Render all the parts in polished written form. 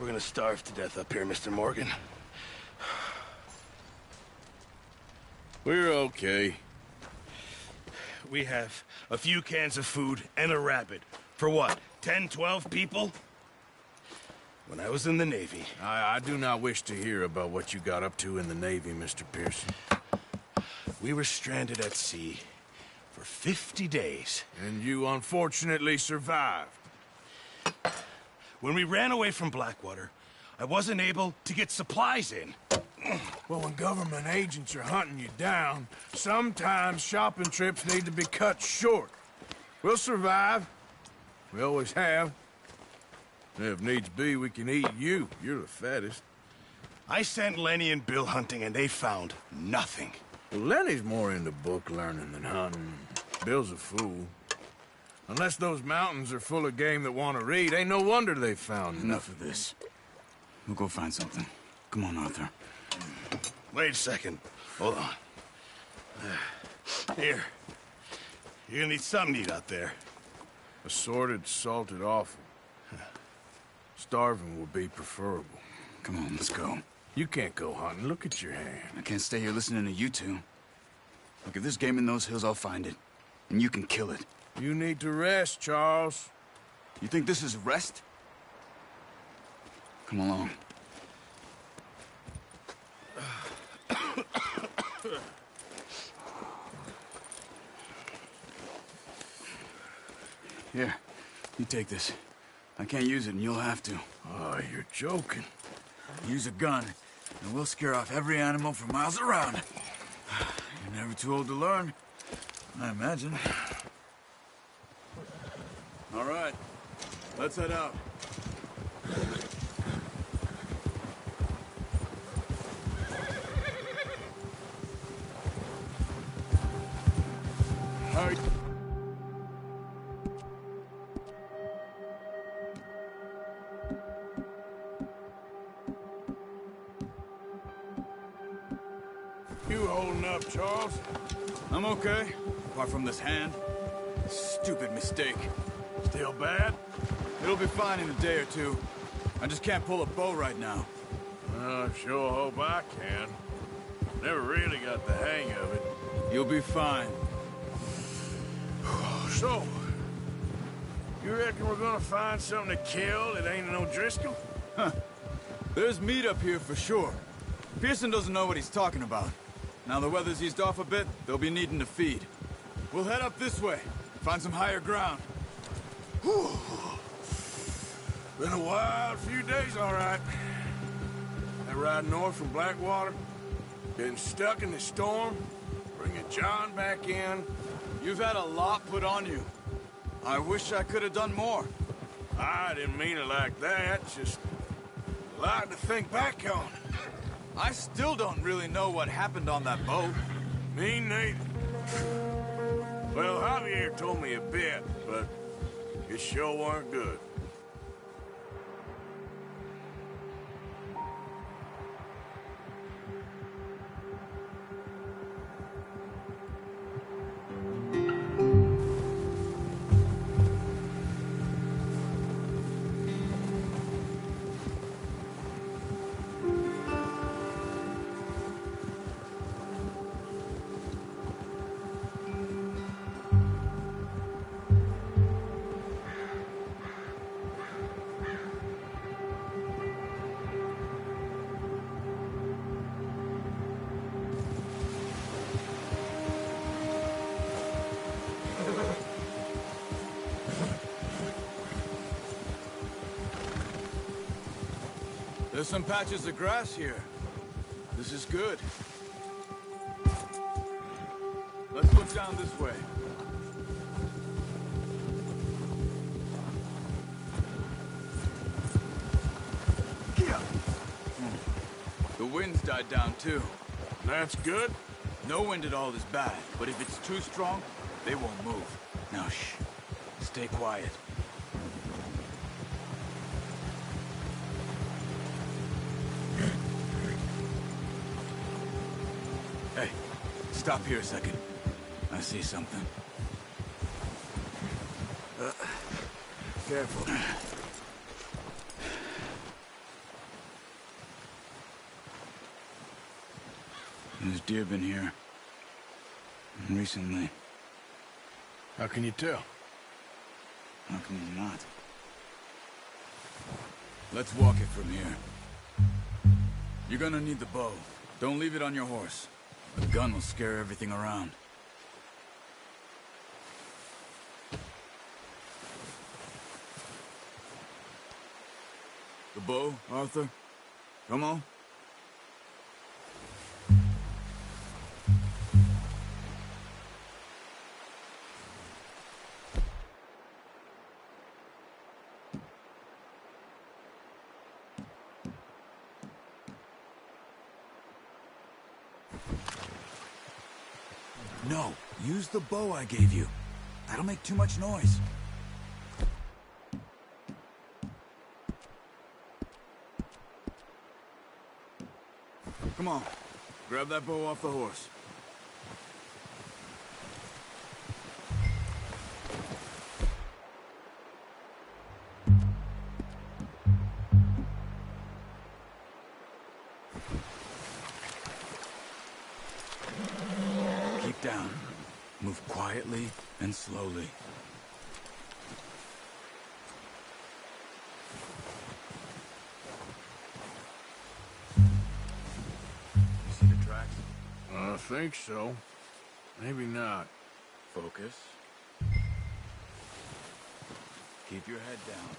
We're gonna starve to death up here, Mr. Morgan. We're okay. We have a few cans of food and a rabbit. For what, 10, 12 people? When I was in the Navy... I do not wish to hear about what you got up to in the Navy, Mr. Pearson. We were stranded at sea for 50 days. And you unfortunately survived. When we ran away from Blackwater, I wasn't able to get supplies in. Well, when government agents are hunting you down, sometimes shopping trips need to be cut short. We'll survive. We always have. If needs be, we can eat you. You're the fattest. I sent Lenny and Bill hunting, and they found nothing. Well, Lenny's more into book learning than hunting. Bill's a fool. Unless those mountains are full of game that want to read, ain't no wonder they found Enough of this. We'll go find something. Come on, Arthur. Wait a second. Hold on. Here. You're gonna need something to eat out there. Assorted, salted offal. Starving would be preferable. Come on, let's go. You can't go hunting. Look at your hand. I can't stay here listening to you two. Look, if there's game in those hills, I'll find it. And you can kill it. You need to rest, Charles. You think this is rest? Come along. Here, you take this. I can't use it, and you'll have to. Oh, you're joking. Use a gun, and we'll scare off every animal for miles around. You're never too old to learn, I imagine. All right, let's head out. Hurry. You holding up, Charles? I'm okay, apart from this hand. Stupid mistake. Still bad? It'll be fine in a day or two. I just can't pull a bow right now. I sure hope I can. Never really got the hang of it. You'll be fine. So, you reckon we're gonna find something to kill that ain't no Driscoll? Huh. There's meat up here for sure. Pearson doesn't know what he's talking about. Now the weather's eased off a bit, they'll be needing to feed. We'll head up this way, find some higher ground. Whew. Been a wild few days, all right. That ride north from Blackwater, getting stuck in the storm, bringing John back in. You've had a lot put on you. I wish I could have done more. I didn't mean it like that, just a lot to think back on. I still don't really know what happened on that boat. Me neither. Well, Javier told me a bit, but it sure weren't good. There's some patches of grass here. This is good. Let's look down this way. The wind's died down too. That's good. No wind at all is bad, but if it's too strong, they won't move. Now shh. Stay quiet. Hey, stop here a second. I see something. Careful. There's deer been here. Recently. How can you tell? How can you not? Let's walk it from here. You're gonna need the bow. Don't leave it on your horse. A gun will scare everything around. The bow, Arthur? Come on. No, use the bow I gave you. That'll make too much noise. Come on, grab that bow off the horse. Keep down. Move quietly and slowly. You see the tracks? I think so. Maybe not. Focus. Keep your head down.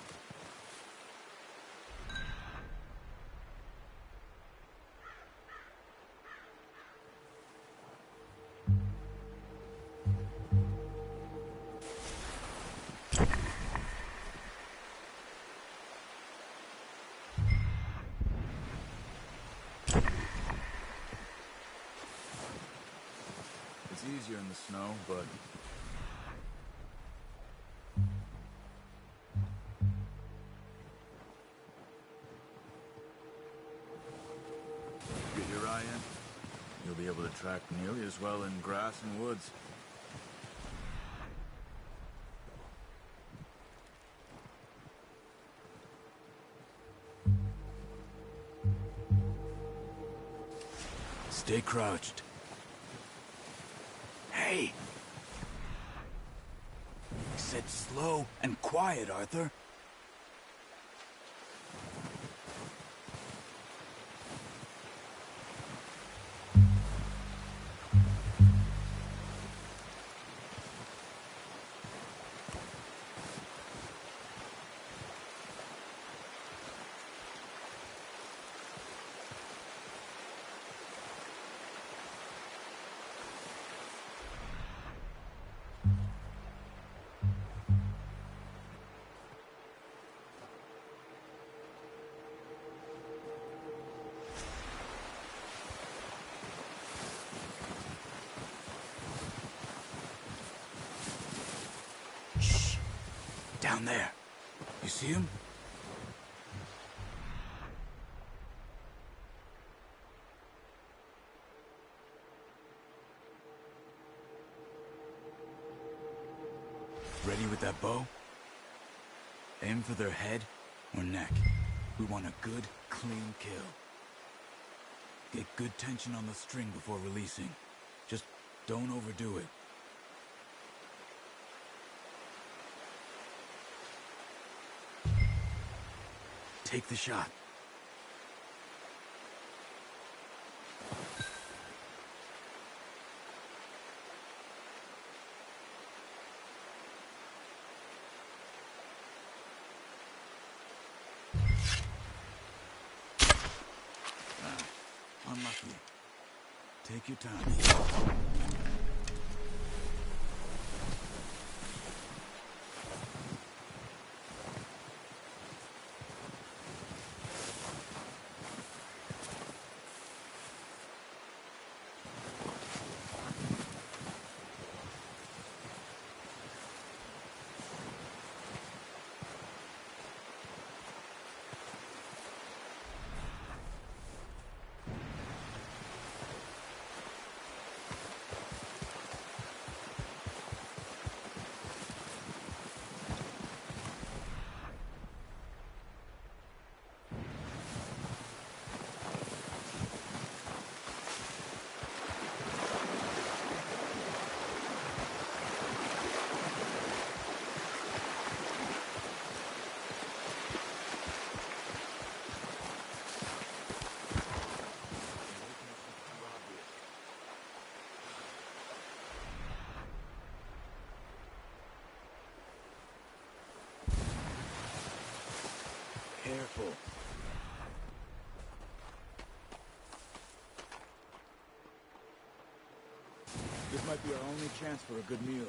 It's easier in the snow, but... Get your eye in. You'll be able to track nearly as well in grass and woods. Stay crouched. Hey! I said slow and quiet, Arthur. Shh! Down there. You see him? Ready with that bow? Aim for their head or neck. We want a good, clean kill. Get good tension on the string before releasing. Just don't overdo it. Take the shot. Unlucky. Take your time. Careful. This might be our only chance for a good meal.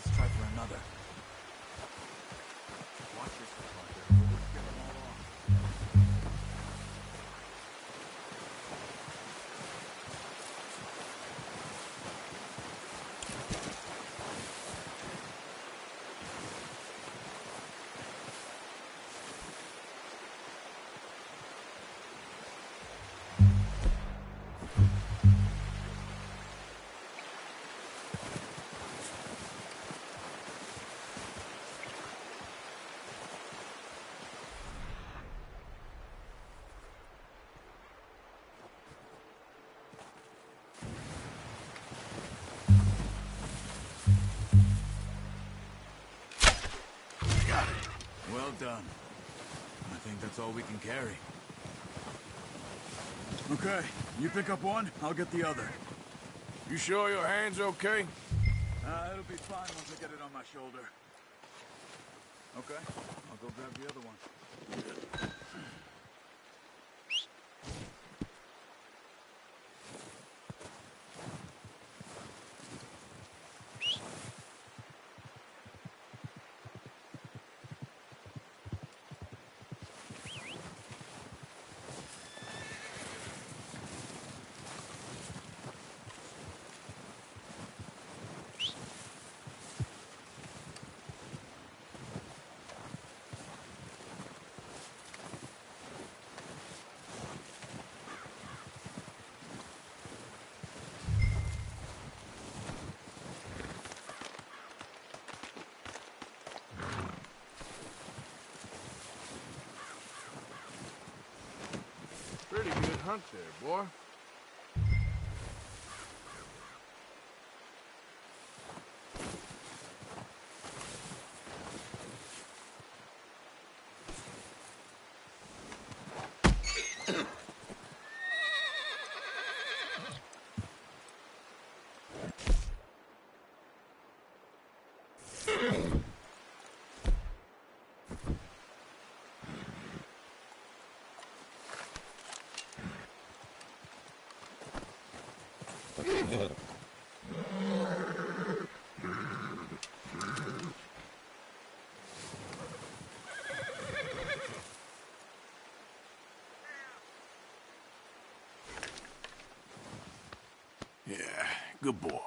let's try for another. Watch yourself out there. We'll get them all off. Well done. I think that's all we can carry. Okay, you pick up one, I'll get the other. You sure your hand's okay? It'll be fine once I get it on my shoulder. Okay, I'll go grab the other one. Pretty good hunt there, boy. Yeah, good boy.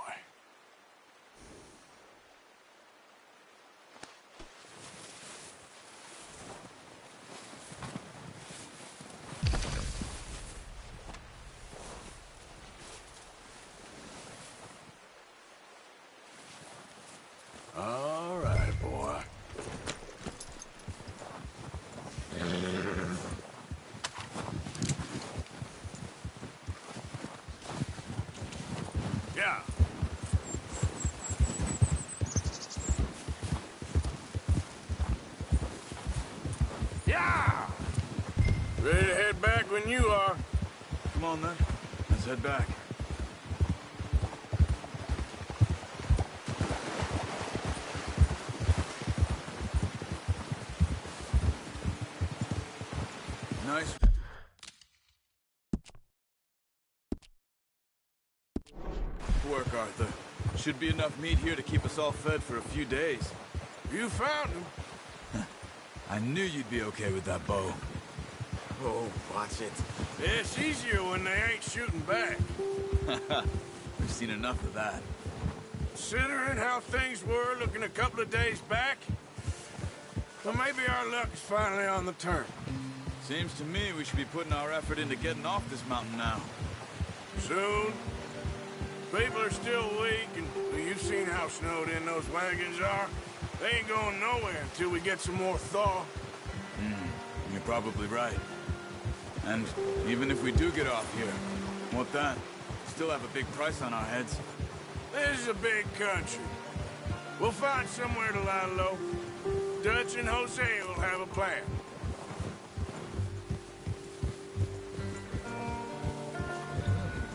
All right, boy. Yeah. Yeah! Ready to head back when you are. Come on then, let's head back. Nice work, Arthur. Should be enough meat here to keep us all fed for a few days. You found him. I knew you'd be okay with that bow. Oh, watch it. It's easier when they ain't shooting back. We've seen enough of that. Considering how things were looking a couple of days back, well, maybe our luck is finally on the turn. Seems to me we should be putting our effort into getting off this mountain now. Soon. People are still weak, and well, you've seen how snowed in those wagons are. They ain't going nowhere until we get some more thaw. You're probably right. And even if we do get off here, what then? Still have a big price on our heads. This is a big country. We'll find somewhere to lie low. Dutch and Jose will have a plan.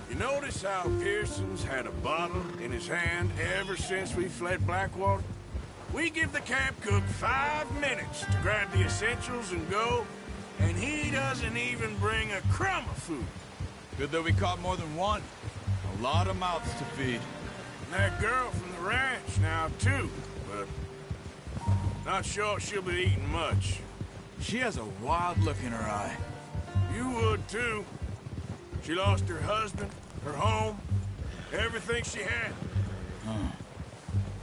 You notice how Pearson's had a bottle in his hand ever since we fled Blackwater? We give the camp cook 5 minutes to grab the essentials and go, and he doesn't even bring a crumb of food. Good that we caught more than one. A lot of mouths to feed. And that girl from the ranch now, too. But not sure she'll be eating much. She has a wild look in her eye. You would, too. She lost her husband, her home, everything she had.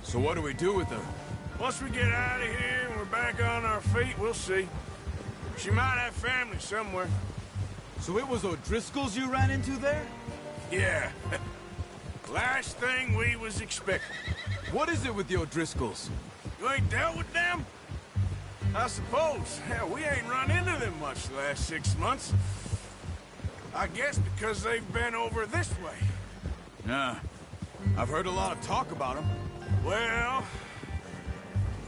So what do we do with her? Once we get out of here and we're back on our feet, we'll see. She might have family somewhere. So it was O'Driscoll's you ran into there? Yeah. Last thing we was expecting. What is it with the O'Driscolls? You ain't dealt with them? I suppose. Hell, we ain't run into them much the last 6 months. I guess because they've been over this way. Yeah. I've heard a lot of talk about them. Well,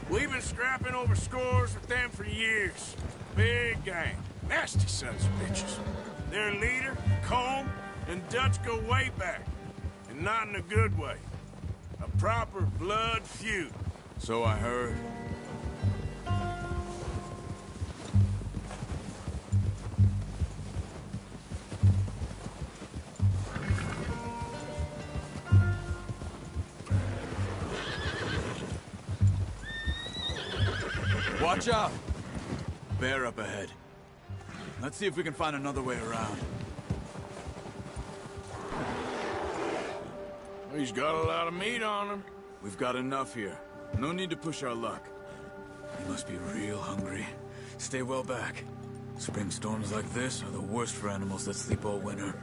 we've been scrapping over scores with them for years. Big gang. Nasty sons of bitches. Their leader, Combe, and Dutch go way back. And not in a good way. A proper blood feud. So I heard. Watch out! Bear up ahead. Let's see if we can find another way around. He's got a lot of meat on him. We've got enough here. No need to push our luck. He must be real hungry. Stay well back. Spring storms like this are the worst for animals that sleep all winter.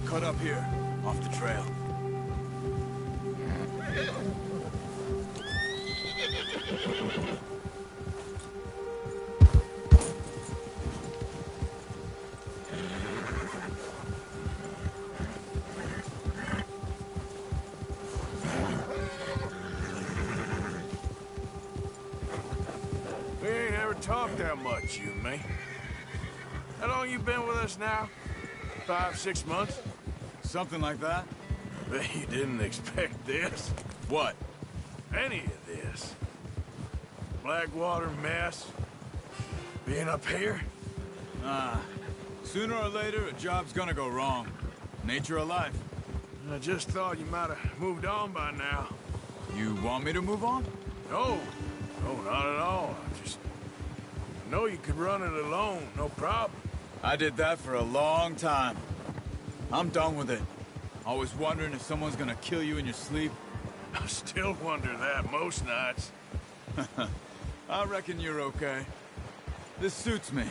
Cut up here, off the trail. We ain't ever talked that much, you and me. How long you been with us now? 5, 6 months? Something like that? Bet you didn't expect this. What? Any of this. Blackwater mess. Being up here. Sooner or later, a job's gonna go wrong. Nature of life. I just thought you might have moved on by now. You want me to move on? No. No, not at all. I know you could run it alone, no problem. I did that for a long time. I'm done with it. Always wondering if someone's gonna kill you in your sleep. I still wonder that most nights. I reckon you're okay. This suits me.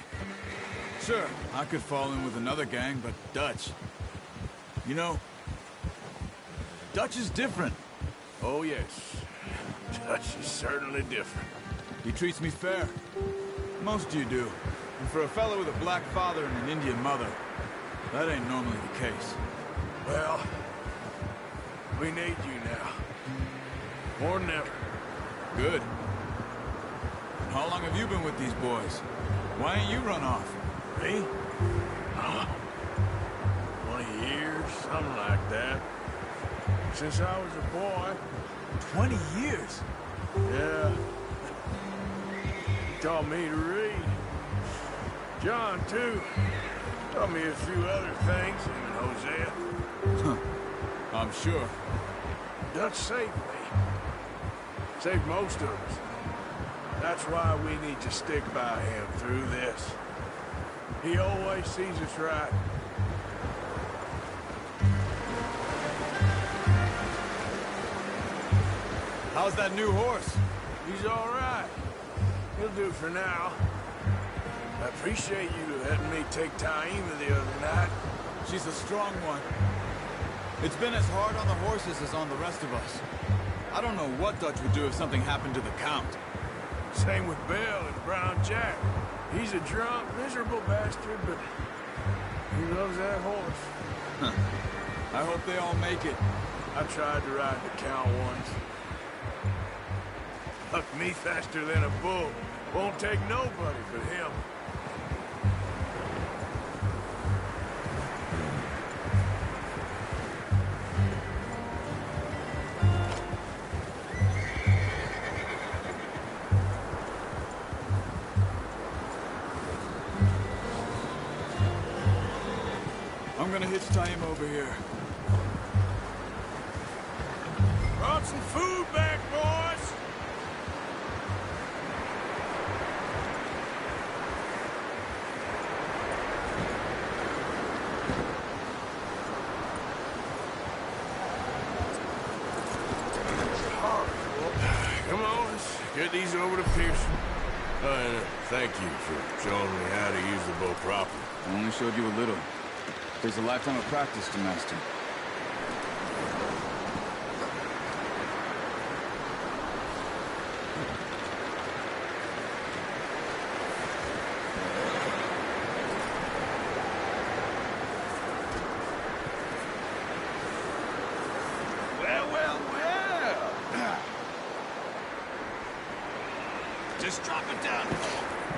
Sure, I could fall in with another gang, but Dutch... You know, Dutch is different. Oh, yes. Dutch is certainly different. He treats me fair. Most you do. And for a fellow with a black father and an Indian mother, that ain't normally the case. Well, we need you now. More than ever. Good. And how long have you been with these boys? Why ain't you run off? Me? 20 years, something like that. Since I was a boy. 20 years? Yeah. He taught me to read. John, too. Taught me a few other things, him and Hosea. I'm sure. Dutch saved me. Saved most of us. That's why we need to stick by him through this. He always sees us right. How's that new horse? He's all right. He'll do for now. I appreciate you letting me take Taima the other night. She's a strong one. It's been as hard on the horses as on the rest of us. I don't know what Dutch would do if something happened to the Count. Same with Bill and Brown Jack. He's a drunk, miserable bastard, but he loves that horse. I hope they all make it. I tried to ride the Count once. Hucked me faster than a bull. Won't take nobody but him. I'm gonna hitch tie him over here. Brought some food back, boys! Come on, let's get these over to Pearson. And thank you for showing me how to use the bow properly. I only showed you a little. Takes a lifetime of practice to master. Well. Just drop it down.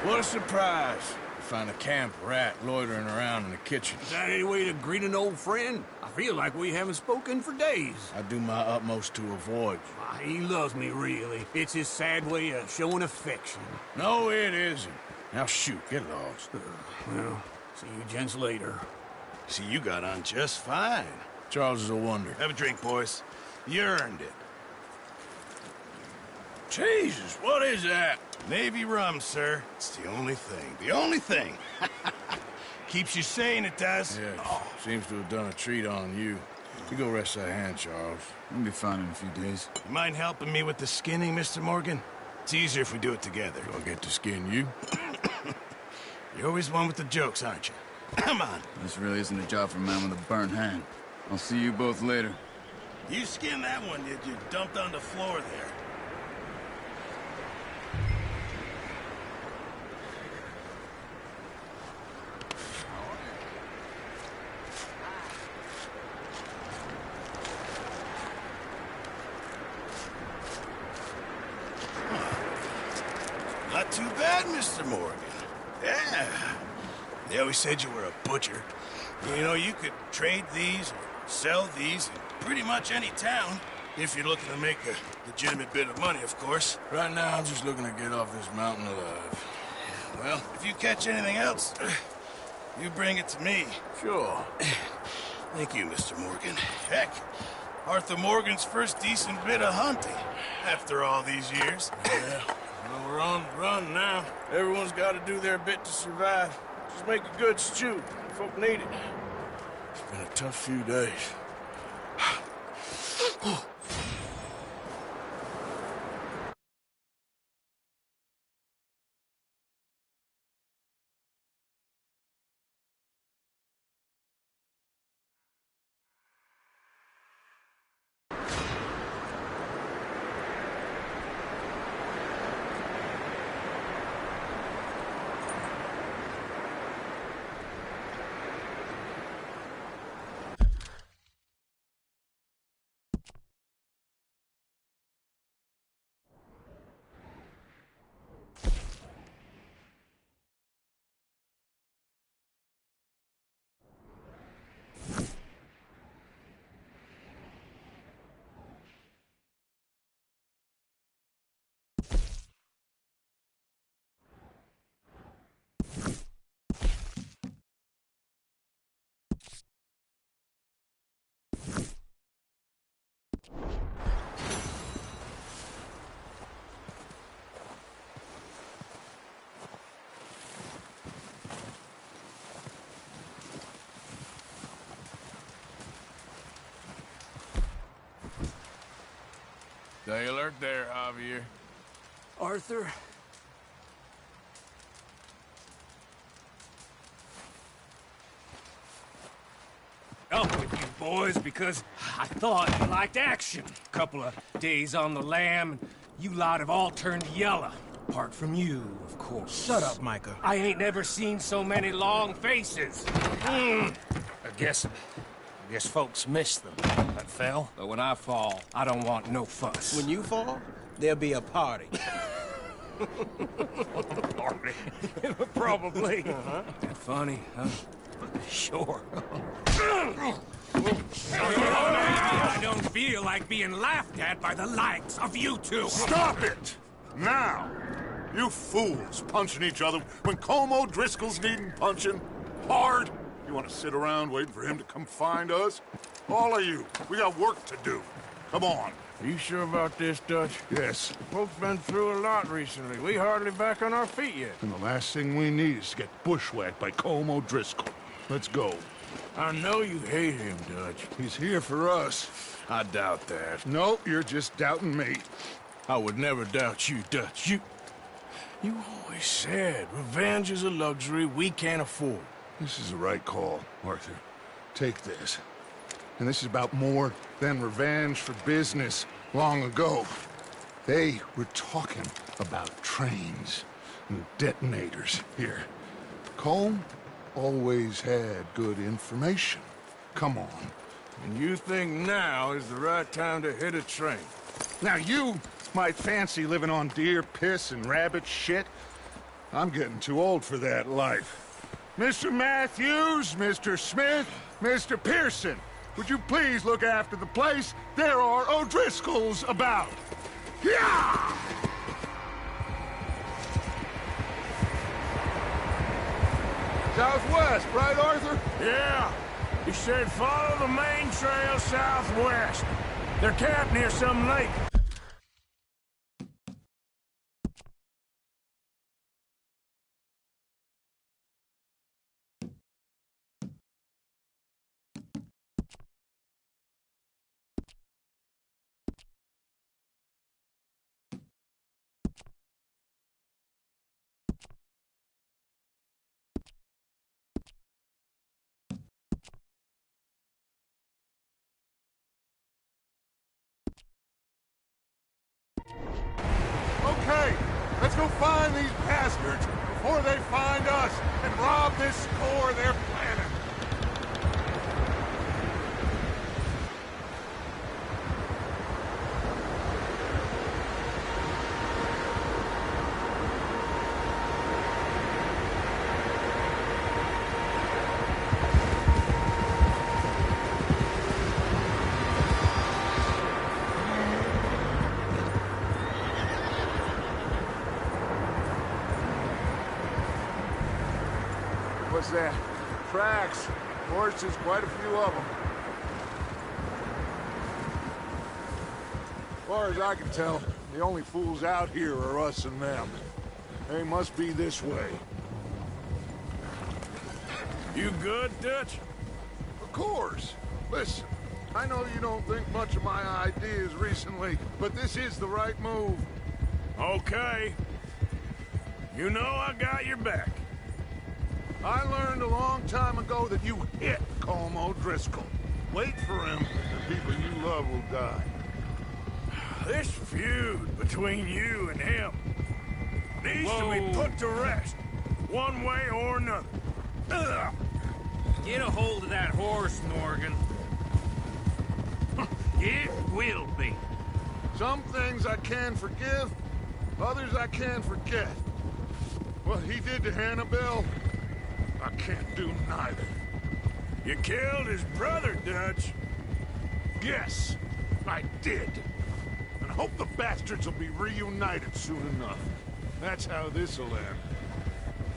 What a surprise. Find a camp rat loitering around in the kitchen. Is that any way to greet an old friend? I feel like we haven't spoken for days. I do my utmost to avoid you. He loves me, really. It's his sad way of showing affection. No, it isn't. Now shoot, get lost. Well, see you gents later. See, you got on just fine. Charles is a wonder. Have a drink, boys. You earned it. Jesus, what is that? Navy rum, sir. It's the only thing. The only thing. Keeps you sane, it does. Yeah, seems to have done a treat on you. You go rest that hand, Charles. We'll be fine in a few days. You mind helping me with the skinning, Mr. Morgan? It's easier if we do it together. I'll get to skin you. You're always one with the jokes, aren't you? Come on. This really isn't a job for a man with a burnt hand. I'll see you both later. You skinned that one you dumped on the floor there. Not too bad, Mr. Morgan. Yeah. They always said you were a butcher. You know, you could trade these, or sell these in pretty much any town, if you're looking to make a legitimate bit of money, of course. Right now, I'm just looking to get off this mountain alive. Well, if you catch anything else, you bring it to me. Sure. Thank you, Mr. Morgan. Heck, Arthur Morgan's first decent bit of hunting, after all these years. Yeah. Well, we're on the run now. Everyone's got to do their bit to survive. Just make a good stew. Folk need it. It's been a tough few days. Stay alert there, Javier. Arthur? Up with you boys because I thought you liked action. Couple of days on the lam, and you lot have all turned yellow. Apart from you, of course. Shut up, Micah. I ain't never seen so many long faces. I guess folks miss them. That fell. But when I fall, I don't want no fuss. When you fall, there'll be a party. Party? Probably. That funny, huh? Sure. I don't feel like being laughed at by the likes of you two. Stop it! Now! You fools punching each other when Como Driscoll's needing punching. Hard. You want to sit around waiting for him to come find us? All of you, we got work to do. Come on. Are you sure about this, Dutch? Yes. Folks been through a lot recently. We hardly back on our feet yet. And the last thing we need is to get bushwhacked by Colm O'Driscoll. Let's go. I know you hate him, Dutch. He's here for us. I doubt that. No, you're just doubting me. I would never doubt you, Dutch. You always said revenge is a luxury we can't afford. This is the right call, Arthur. Take this. And this is about more than revenge for business. Long ago, they were talking about trains and detonators here. Colm always had good information. Come on. And you think now is the right time to hit a train? Now you might fancy living on deer piss and rabbit shit. I'm getting too old for that life. Mr. Matthews, Mr. Smith, Mr. Pearson, would you please look after the place? There are O'Driscolls about. Yeah! Southwest, right, Arthur? Yeah. He said follow the main trail southwest. They're camped near some lake. Okay, let's go find these bastards before they find us and rob this score they're planning. What's that? Tracks. Horses, quite a few of them. As far as I can tell, the only fools out here are us and them. They must be this way. You good, Dutch? Of course. Listen, I know you don't think much of my ideas recently, but this is the right move. Okay. You know I got your back. I learned a long time ago that you hit Colm O'Driscoll. Wait for him, the people you love will die. This feud between you and him needs to be put to rest, one way or another. Ugh. Get a hold of that horse, Morgan. It will be. Some things I can forgive, others I can forget. What he did to Annabelle, I can't do neither. You killed his brother, Dutch. Yes, I did. And I hope the bastards will be reunited soon enough. That's how this'll end.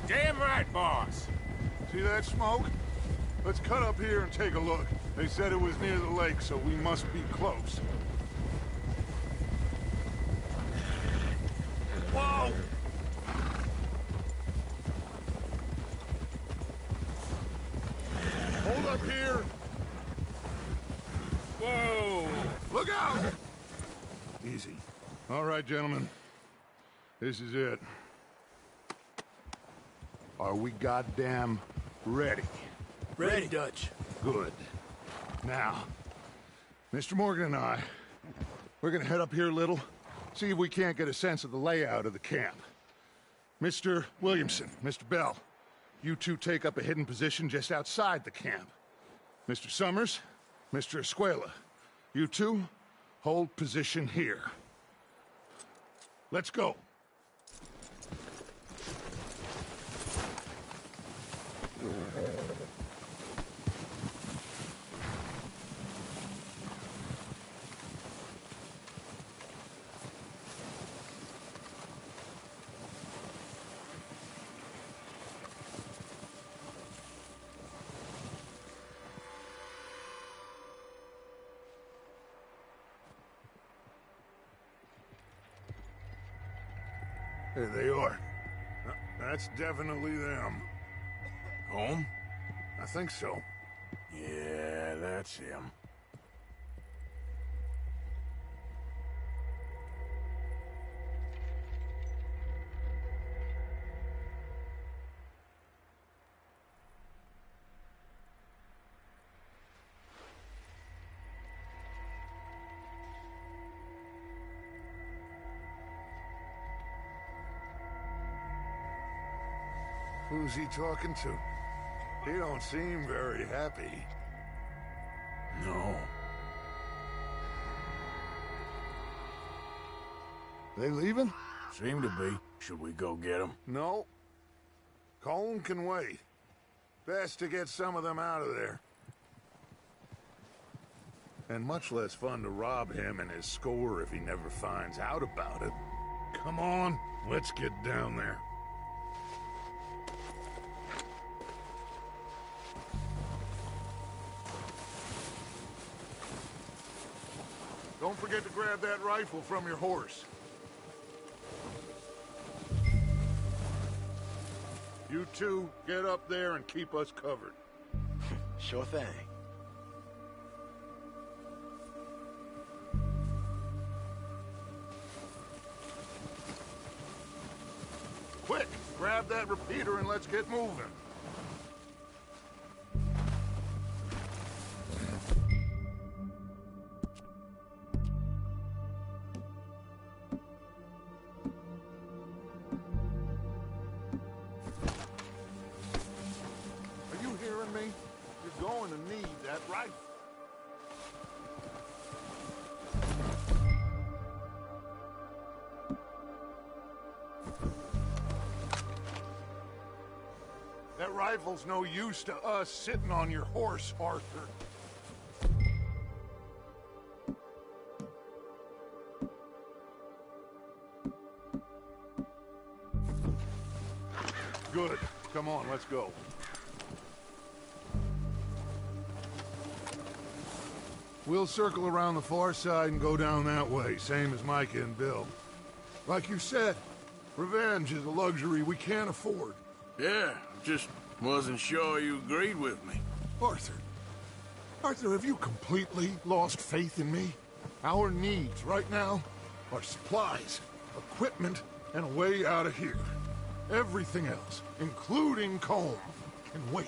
Damn right, boss. See that smoke? Let's cut up here and take a look. They said it was near the lake, so we must be close. Whoa! Hold up here! Whoa! Look out! Easy. All right, gentlemen. This is it. Are we goddamn ready? Ready, Dutch. Good. Now, Mr. Morgan and I, we're gonna head up here a little, see if we can't get a sense of the layout of the camp. Mr. Williamson, Mr. Bell, you two take up a hidden position just outside the camp. Mr. Summers, Mr. Escuela, you two hold position here. Let's go. There they are. That's definitely them. Home? I think so. Yeah, that's him. Who's he talking to? He don't seem very happy. No. They leaving? Seem to be. Should we go get them? No. Colm can wait. Best to get some of them out of there. And much less fun to rob him and his score if he never finds out about it. Come on, let's get down there. Don't forget to grab that rifle from your horse. You two, get up there and keep us covered. Sure thing. Quick, grab that repeater and let's get moving. Are you hearing me? You're going to need that rifle. That rifle's no use to us sitting on your horse, Arthur. Good. Come on, let's go. We'll circle around the far side and go down that way, same as Micah and Bill. Like you said, revenge is a luxury we can't afford. Yeah, just wasn't sure you agreed with me. Arthur. Arthur, have you completely lost faith in me? Our needs right now are supplies, equipment, and a way out of here. Everything else, including Colm, can wait.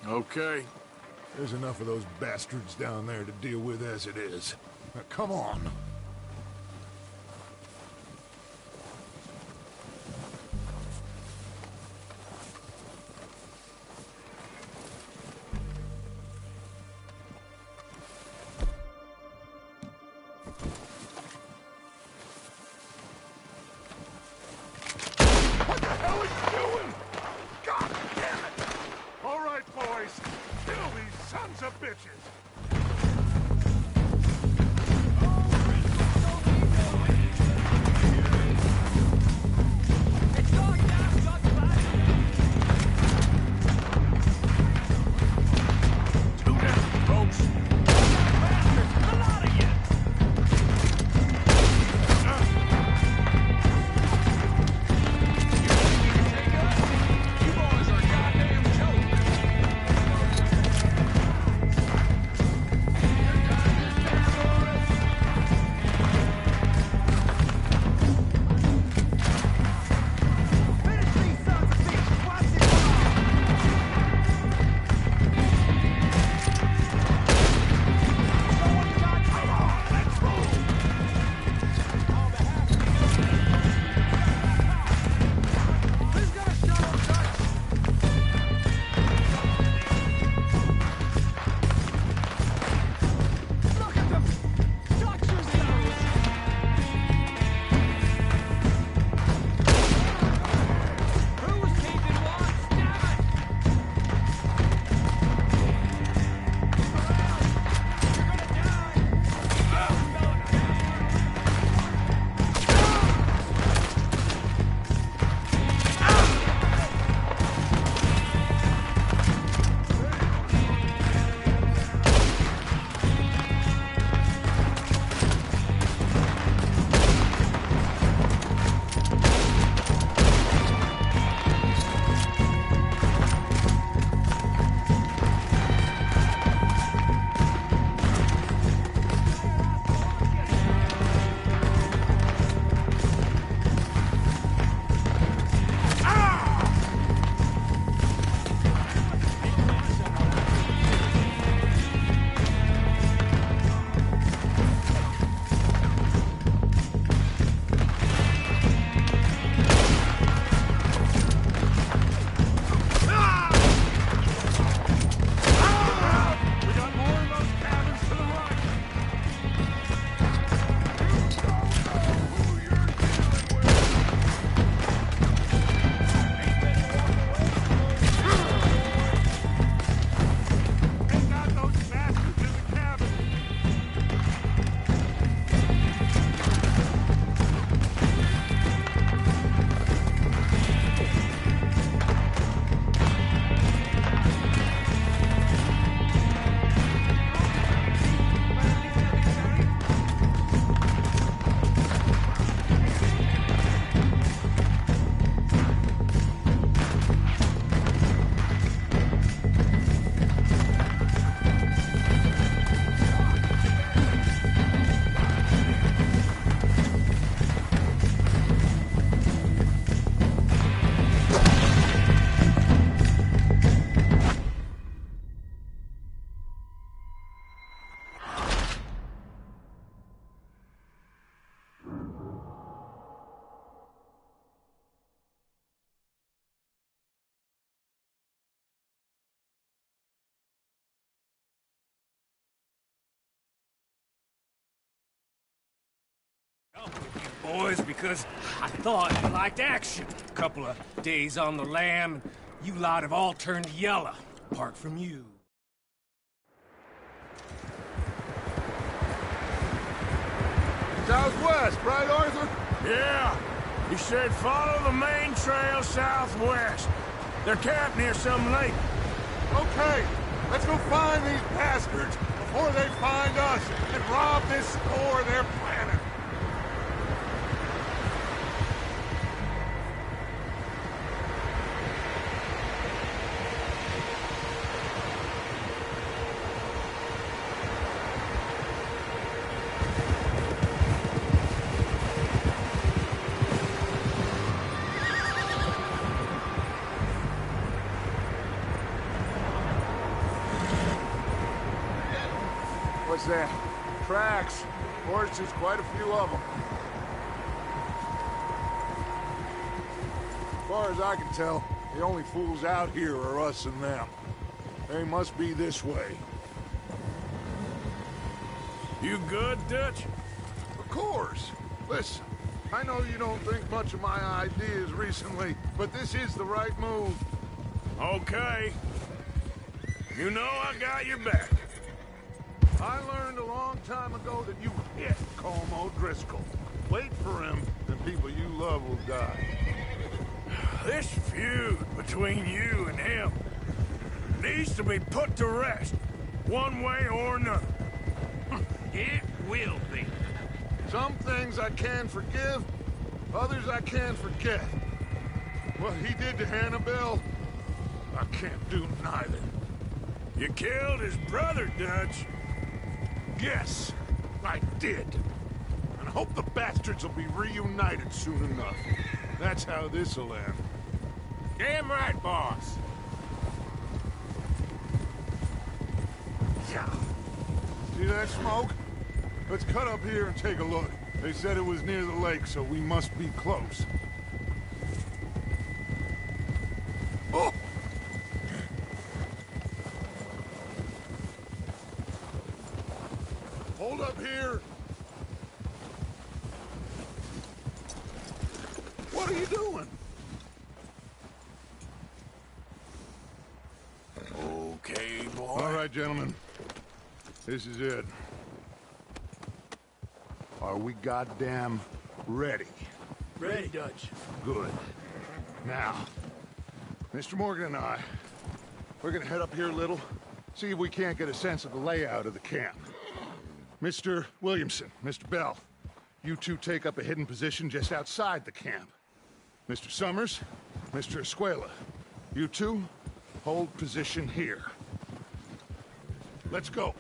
Okay. There's enough of those bastards down there to deal with as it is. Now, come on. What the hell are you doing? God damn it! All right, boys. Kill these sons of bitches. Do that, folks. Up with you boys because I thought you liked action. Couple of days on the lam, and you lot have all turned yellow, apart from you. Southwest, right, Arthur? Yeah. He said follow the main trail southwest. They're camped near some lake. Okay, let's go find these bastards before they find us and rob this store they're planning. What's that? Tracks. Horses, quite a few of them. As far as I can tell, the only fools out here are us and them. They must be this way. You good, Dutch? Of course. Listen, I know you don't think much of my ideas recently, but this is the right move. Okay. You know I got your back. I learned a long time ago that you hit Colm O'Driscoll. Wait for him, and people you love will die. This feud between you and him needs to be put to rest, one way or another. It will be. Some things I can forgive, others I can't forget. What he did to Annabelle, I can't do neither. You killed his brother, Dutch. Yes, I did. And I hope the bastards will be reunited soon enough. That's how this'll end. Damn right, boss. Yeah. See that smoke? Let's cut up here and take a look. They said it was near the lake, so we must be close. Oh! Hold up here. What are you doing? Okay, boy. All right, gentlemen. This is it. Are we goddamn ready? Ready, Dutch. Good. Now, Mr. Morgan and I, we're gonna head up here a little, see if we can't get a sense of the layout of the camp. Mr. Williamson, Mr. Bell, you two take up a hidden position just outside the camp. Mr. Summers, Mr. Escuela, you two hold position here. Let's go.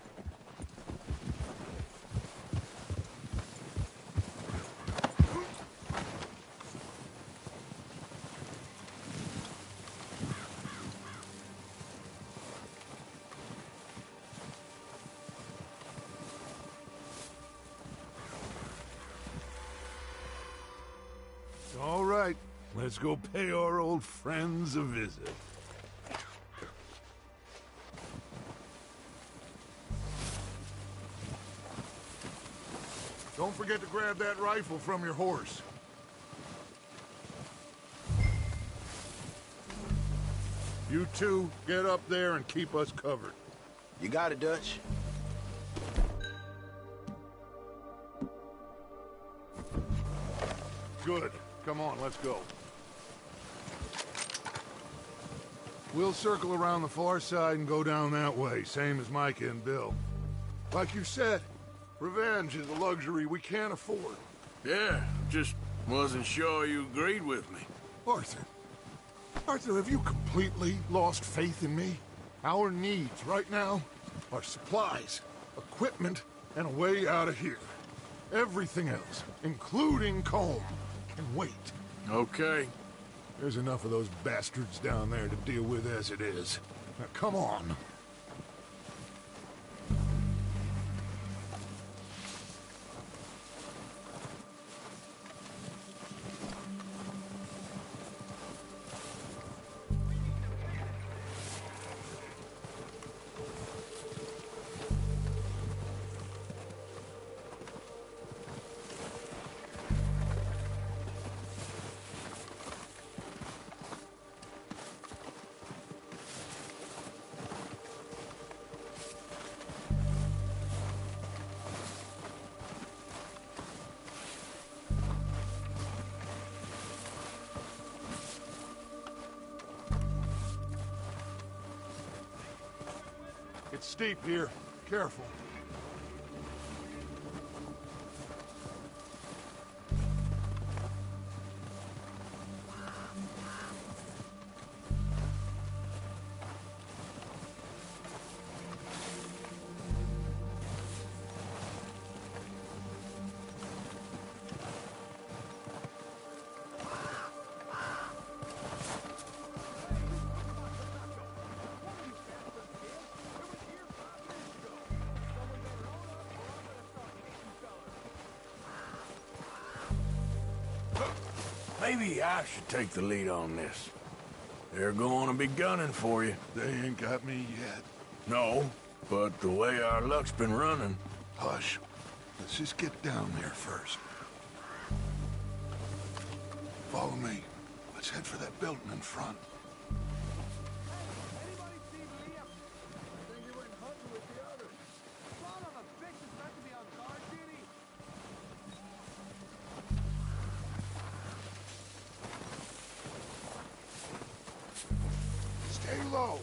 All right, let's go pay our old friends a visit. Don't forget to grab that rifle from your horse. You two, get up there and keep us covered. You got it, Dutch. Good. Come on, let's go. We'll circle around the far side and go down that way, same as Micah and Bill. Like you said, revenge is a luxury we can't afford. Yeah, just wasn't sure you agreed with me. Arthur. Arthur, have you completely lost faith in me? Our needs right now are supplies, equipment, and a way out of here. Everything else, including Colm, can wait. Okay. There's enough of those bastards down there to deal with as it is. Now, come on. It's steep here. Careful. Maybe I should take the lead on this. They're going to be gunning for you. They ain't got me yet. No, but the way our luck's been running... Hush. Let's just get down there first. Follow me. Let's head for that building in front. Stay low.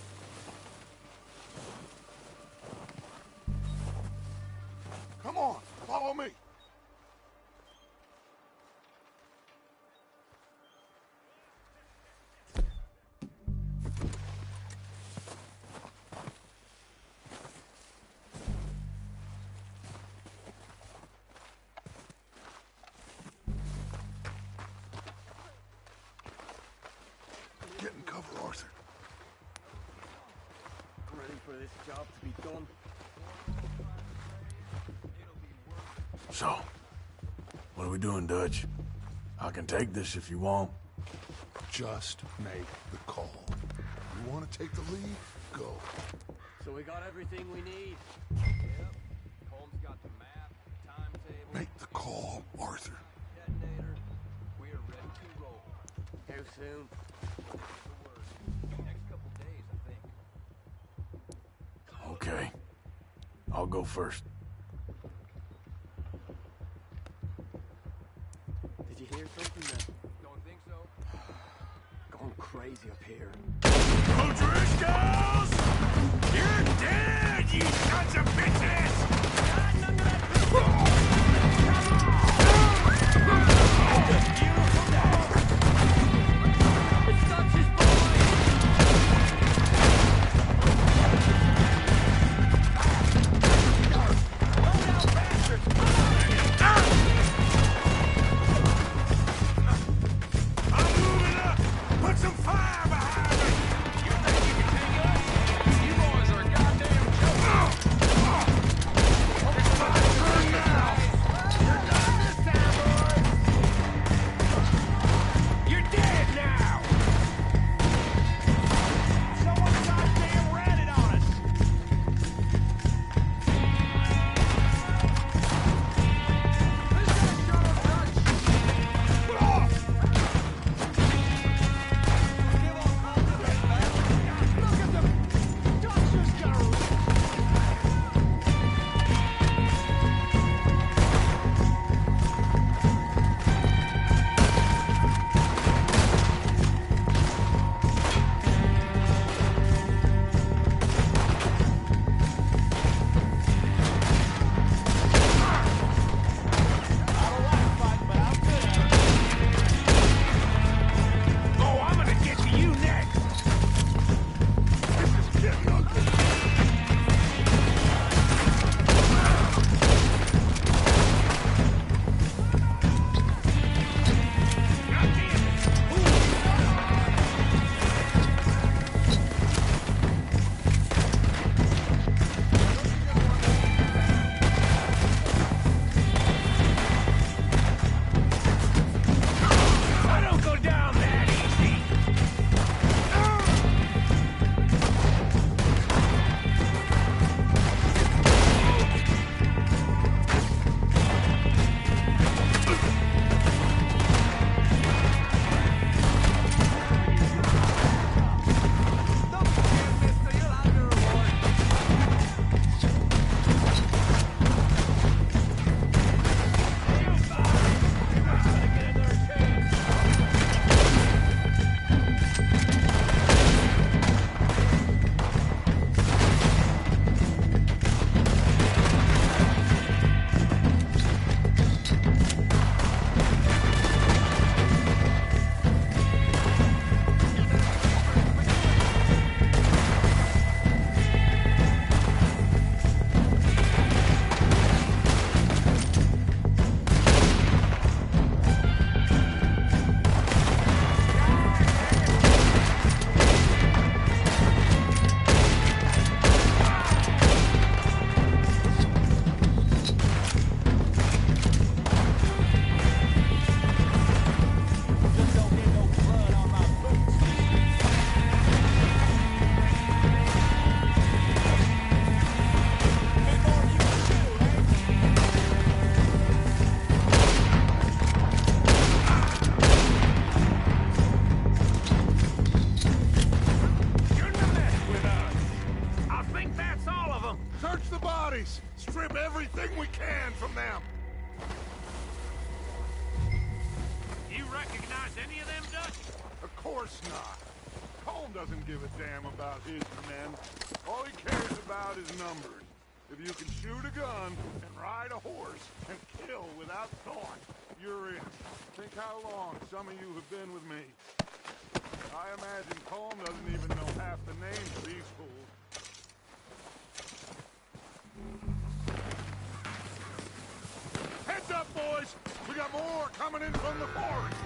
Come on, follow me. Get in cover, Arthur. Ready for this job to be done? So, what are we doing, Dutch? I can take this if you want. Just make the call. You want to take the lead? Go. So we got everything we need. Yep. Holmes got the map, timetable. Make the call, Arthur. Detonator. We're ready to roll. How soon? Next couple days, I think. Okay. I'll go first. Did you hear something, man? Don't think so. Going crazy up here. O'Driscolls! You're dead, you sons of bitches! You boys are a goddamn joke. course not. Colm doesn't give a damn about his men. All he cares about is numbers. If you can shoot a gun and ride a horse and kill without thought, you're in. Think how long some of you have been with me. I imagine Colm doesn't even know half the names of these fools. Heads up, boys! We got more coming in from the forest!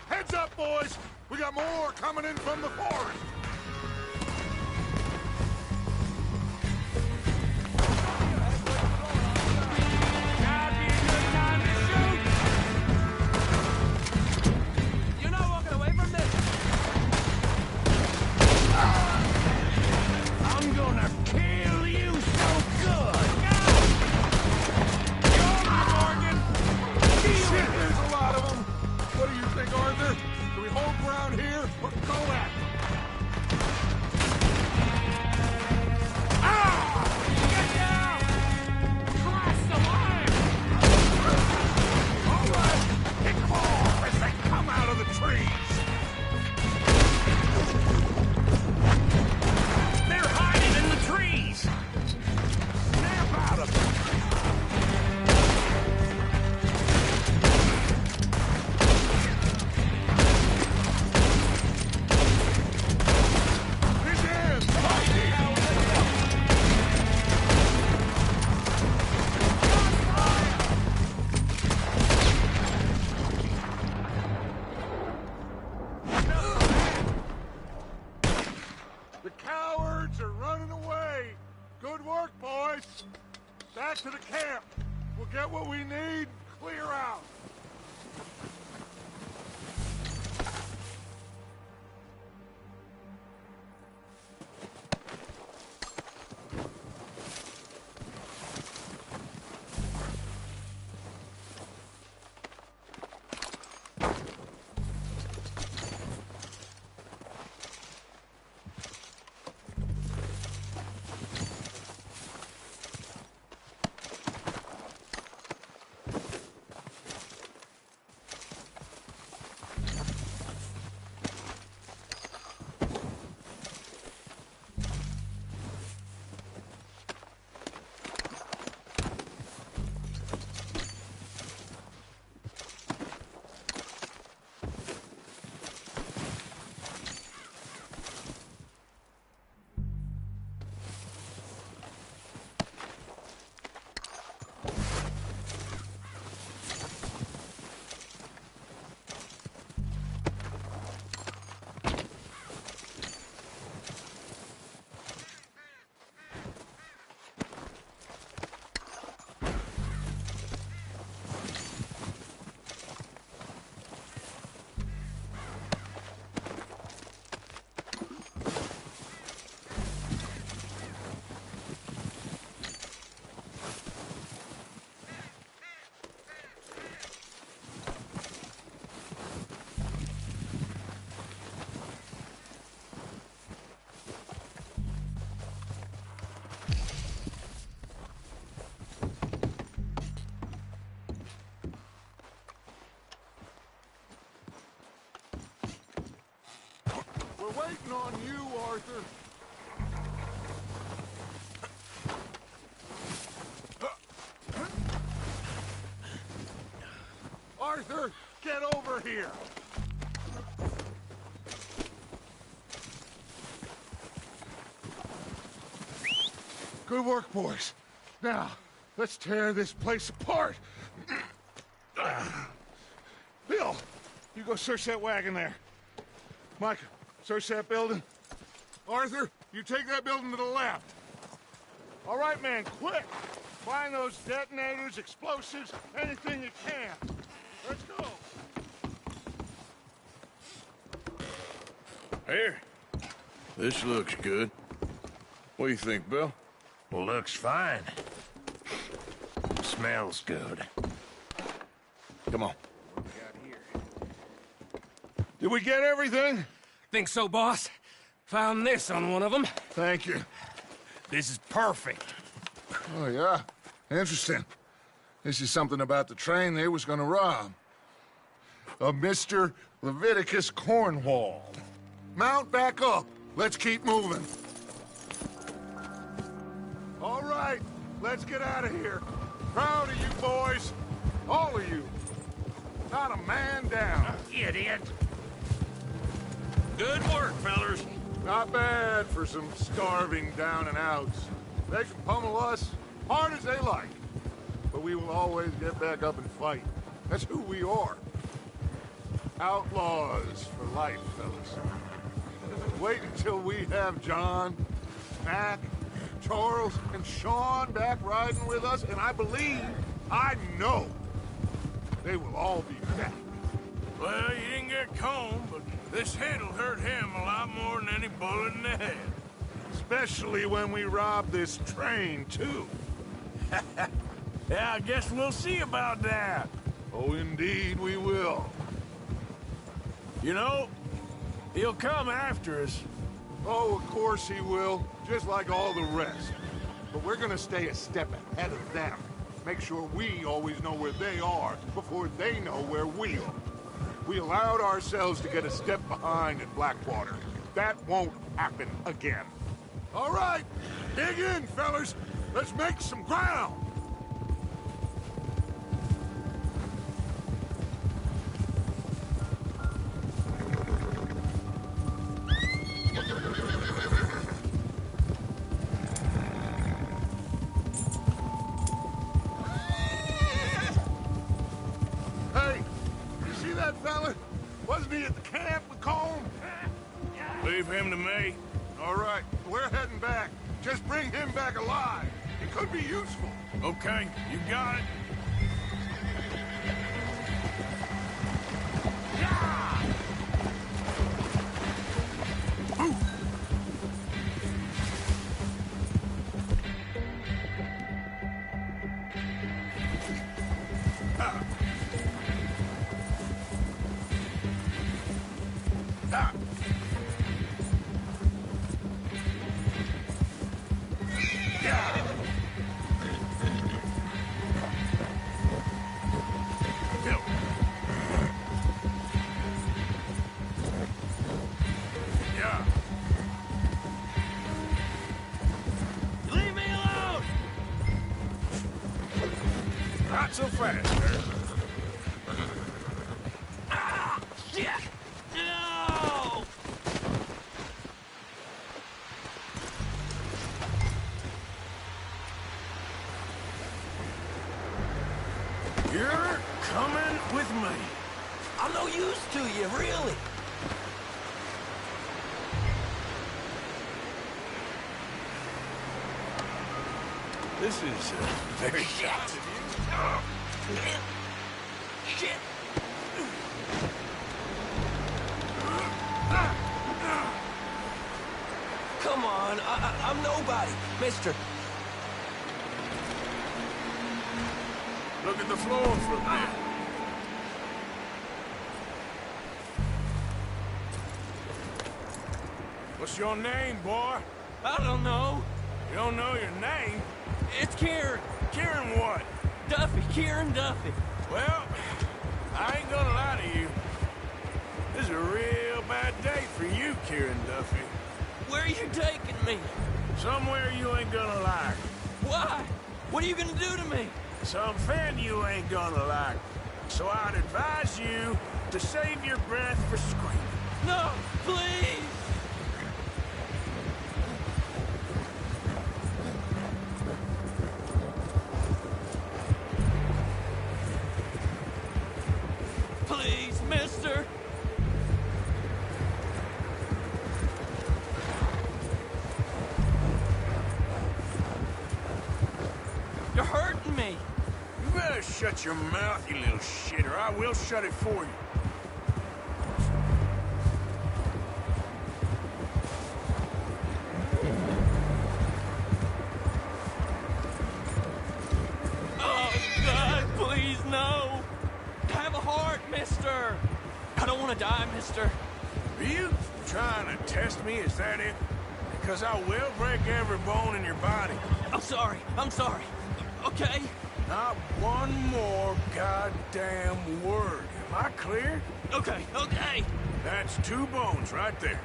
Heads up, boys! We got more coming in from the forest! That'd be a good time to shoot! You're not walking away from this! I'm gonna kill you so good! Morgan! Shit, there's a lot of them! What do you think, Arthur? Do we hold ground here or go at them? Get down! Cross the line! All right, pick them off as they come out of the trees! They're hiding in the trees! Snap out of it! We're waiting on you, Arthur. Arthur, get over here! Good work, boys. Now, let's tear this place apart. Bill, you go search that wagon there. Mike, search that building. Arthur, you take that building to the left. All right, man, quick! Find those detonators, explosives, anything you can. Let's go. Here. This looks good. What do you think, Bill? Looks fine. Smells good. Come on. What we got here? Did we get everything? Think so, boss? Found this on one of them. Thank you. This is perfect. Oh, yeah? Interesting. This is something about the train they was gonna rob. Of Mr. Leviticus Cornwall. Mount back up. Let's keep moving. All right, let's get out of here. Proud of you boys. All of you. Not a man down. Idiot. Good work, fellers. Not bad for some starving down and outs. They can pummel us hard as they like. But we will always get back up and fight. That's who we are. Outlaws for life, fellas. Wait until we have John, Mac, Charles, and Sean back riding with us, and I believe, I know, they will all be back. Well, you didn't get Combe, but this hit'll hurt him a lot more than any bullet in the head. Especially when we rob this train, too. Yeah, I guess we'll see about that. Oh, indeed we will. You know, he'll come after us. Oh, of course he will, just like all the rest. But we're gonna stay a step ahead of them. Make sure we always know where they are before they know where we are. We allowed ourselves to get a step behind at Blackwater. That won't happen again. All right, dig in, fellas. Let's make some ground. Hey, you see that fella? Wasn't he at the camp with Colm? Leave him to me. All right, we're heading back. Just bring him back alive. It could be useful. Okay, you got it. Leave me alone! Not so fast, sir. Ah! Shit! No! You're coming with me. I'm no use to you, really. This is very Shit! Shit! Come on, I'm nobody, mister. Look at the floor for a bit. What's your name, boy? I don't know. You don't know your name? It's Kieran. Kieran what? Duffy, Kieran Duffy. Well, I ain't gonna lie to you. This is a real bad day for you, Kieran Duffy. Where are you taking me? Somewhere you ain't gonna like. Why? What are you gonna do to me? Something you ain't gonna like. So I'd advise you to save your breath for screaming. No, please! Please, mister! You're hurting me! You better shut your mouth, you little shit, or I will shut it for you. Oh, God, please, no! Have a heart, mister! I don't want to die, mister. Are you trying to test me? Is that it? Because I will break every bone in your body. I'm sorry. Okay? Not one more goddamn word. Am I clear? Okay. That's 2 bones right there.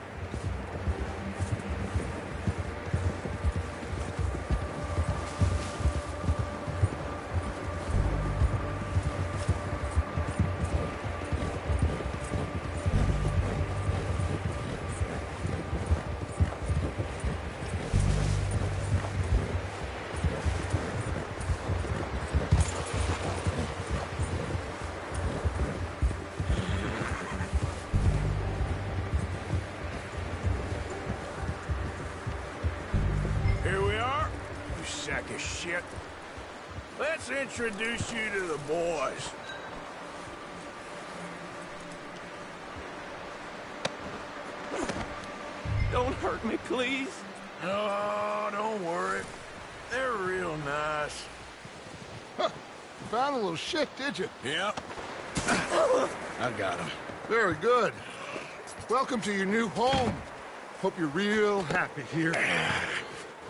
Here we are, you sack of shit. Let's introduce you to the boys. Don't hurt me, please. Oh, don't worry. They're real nice. Huh. Found a little shit, did you? Yep. I got him. Very good. Welcome to your new home. Hope you're real happy here.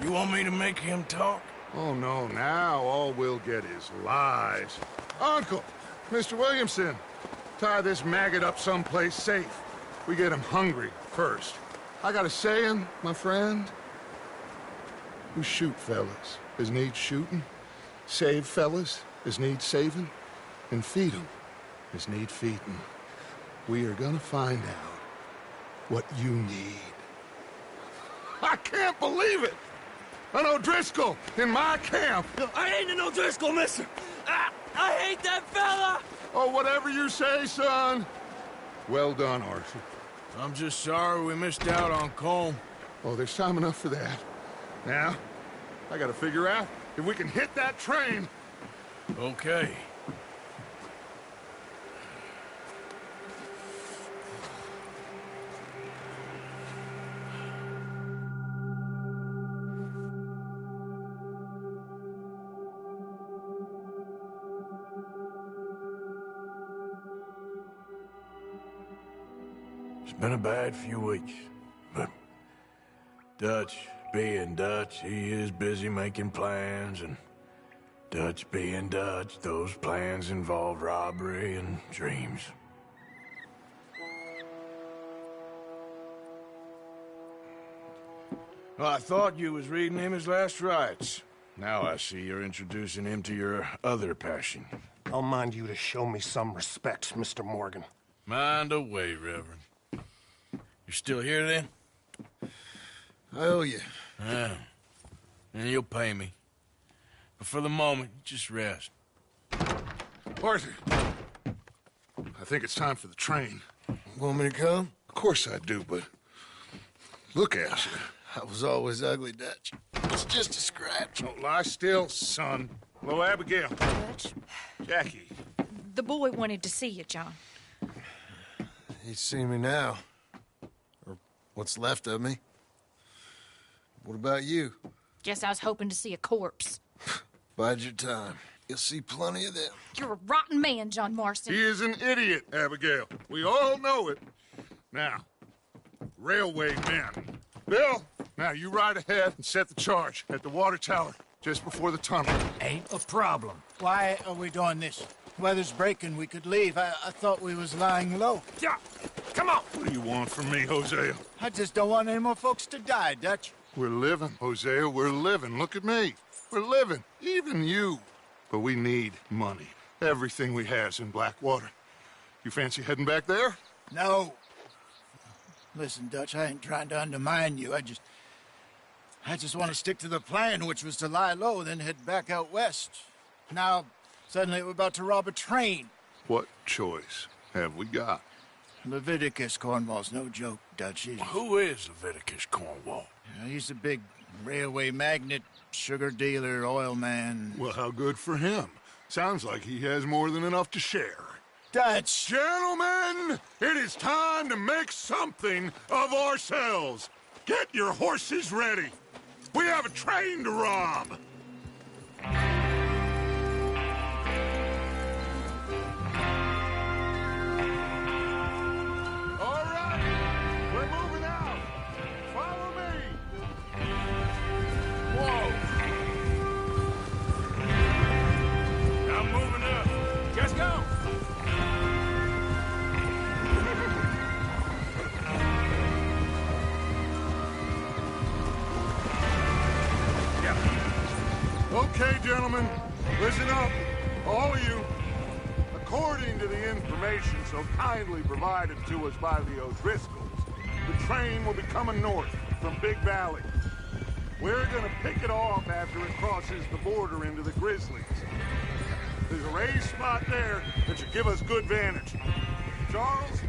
You want me to make him talk? Oh, no, now all we'll get is lies. Uncle, Mr. Williamson, tie this maggot up someplace safe. We get him hungry first. I got a saying, my friend. We shoot fellas as need shooting, save fellas as need saving, and feed 'em as need feeding. We are gonna find out what you need. I can't believe it! An O'Driscoll in my camp! No, I ain't an O'Driscoll, mister! I hate that fella! Oh, whatever you say, son. Well done, Arthur. I'm just sorry we missed out on Colm. Oh, there's time enough for that. Now, I gotta figure out if we can hit that train. Okay. It's been a bad few weeks, but Dutch being Dutch, he is busy making plans, and Dutch being Dutch, those plans involve robbery and dreams. Well, I thought you was reading him his last rites. Now I see you're introducing him to your other passion. I'll mind you to show me some respect, Mr. Morgan. Mind away, Reverend. You're still here, then? I owe you. Yeah. And you'll pay me. But for the moment, just rest. Arthur, I think it's time for the train. Want me to come? Of course I do, but look at you. I was always ugly, Dutch. It's just a scratch. Don't lie still, son. Hello, Abigail. Dutch, Jackie. the boy wanted to see you, John. He's seen me now. Or what's left of me. What about you? Guess I was hoping to see a corpse. Bide your time. You'll see plenty of them. You're a rotten man, John Marston. He is an idiot, Abigail. We all know it. Now, railway men. Bill, now you ride ahead and set the charge at the water tower just before the tunnel. Ain't a problem. Why are we doing this? Weather's breaking. We could leave. I thought we was lying low. Yeah, come Come on! What do you want from me, Hosea? I just don't want any more folks to die, Dutch. We're living, Hosea, we're living. Look at me. We're living. Even you. But we need money. Everything we has in Blackwater. You fancy heading back there? No. Listen, Dutch, I ain't trying to undermine you. I just want to stick to the plan, which was to lie low, then head back out west. Now, suddenly we're about to rob a train. What choice have we got? Leviticus Cornwall's no joke, Dutch. Who is Leviticus Cornwall? He's a big railway magnate, sugar dealer, oil man. Well, how good for him. Sounds like he has more than enough to share. Dutch! Gentlemen, it is time to make something of ourselves. Get your horses ready. We have a train to rob. All right, we're moving out. Follow me. Whoa! I'm moving up. Just go! Okay, gentlemen, listen up, all of you. According to the information so kindly provided to us by the O'Driscolls, the train will be coming north from Big Valley. We're gonna pick it off after it crosses the border into the Grizzlies. There's a raised spot there that should give us good vantage. Charles,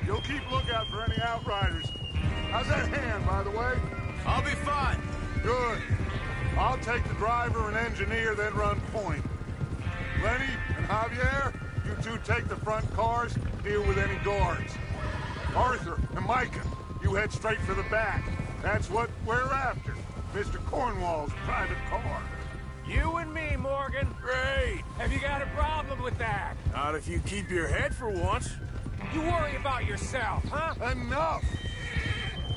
you'll keep lookout for any outriders. How's that hand, by the way? I'll be fine. Good. I'll take the driver and engineer, then run point. Lenny and Javier, you two take the front cars, deal with any guards. Arthur and Micah, you head straight for the back. That's what we're after. Mr. Cornwall's private car. You and me, Morgan. Great! Have you got a problem with that? Not if you keep your head for once. You worry about yourself, huh? Enough!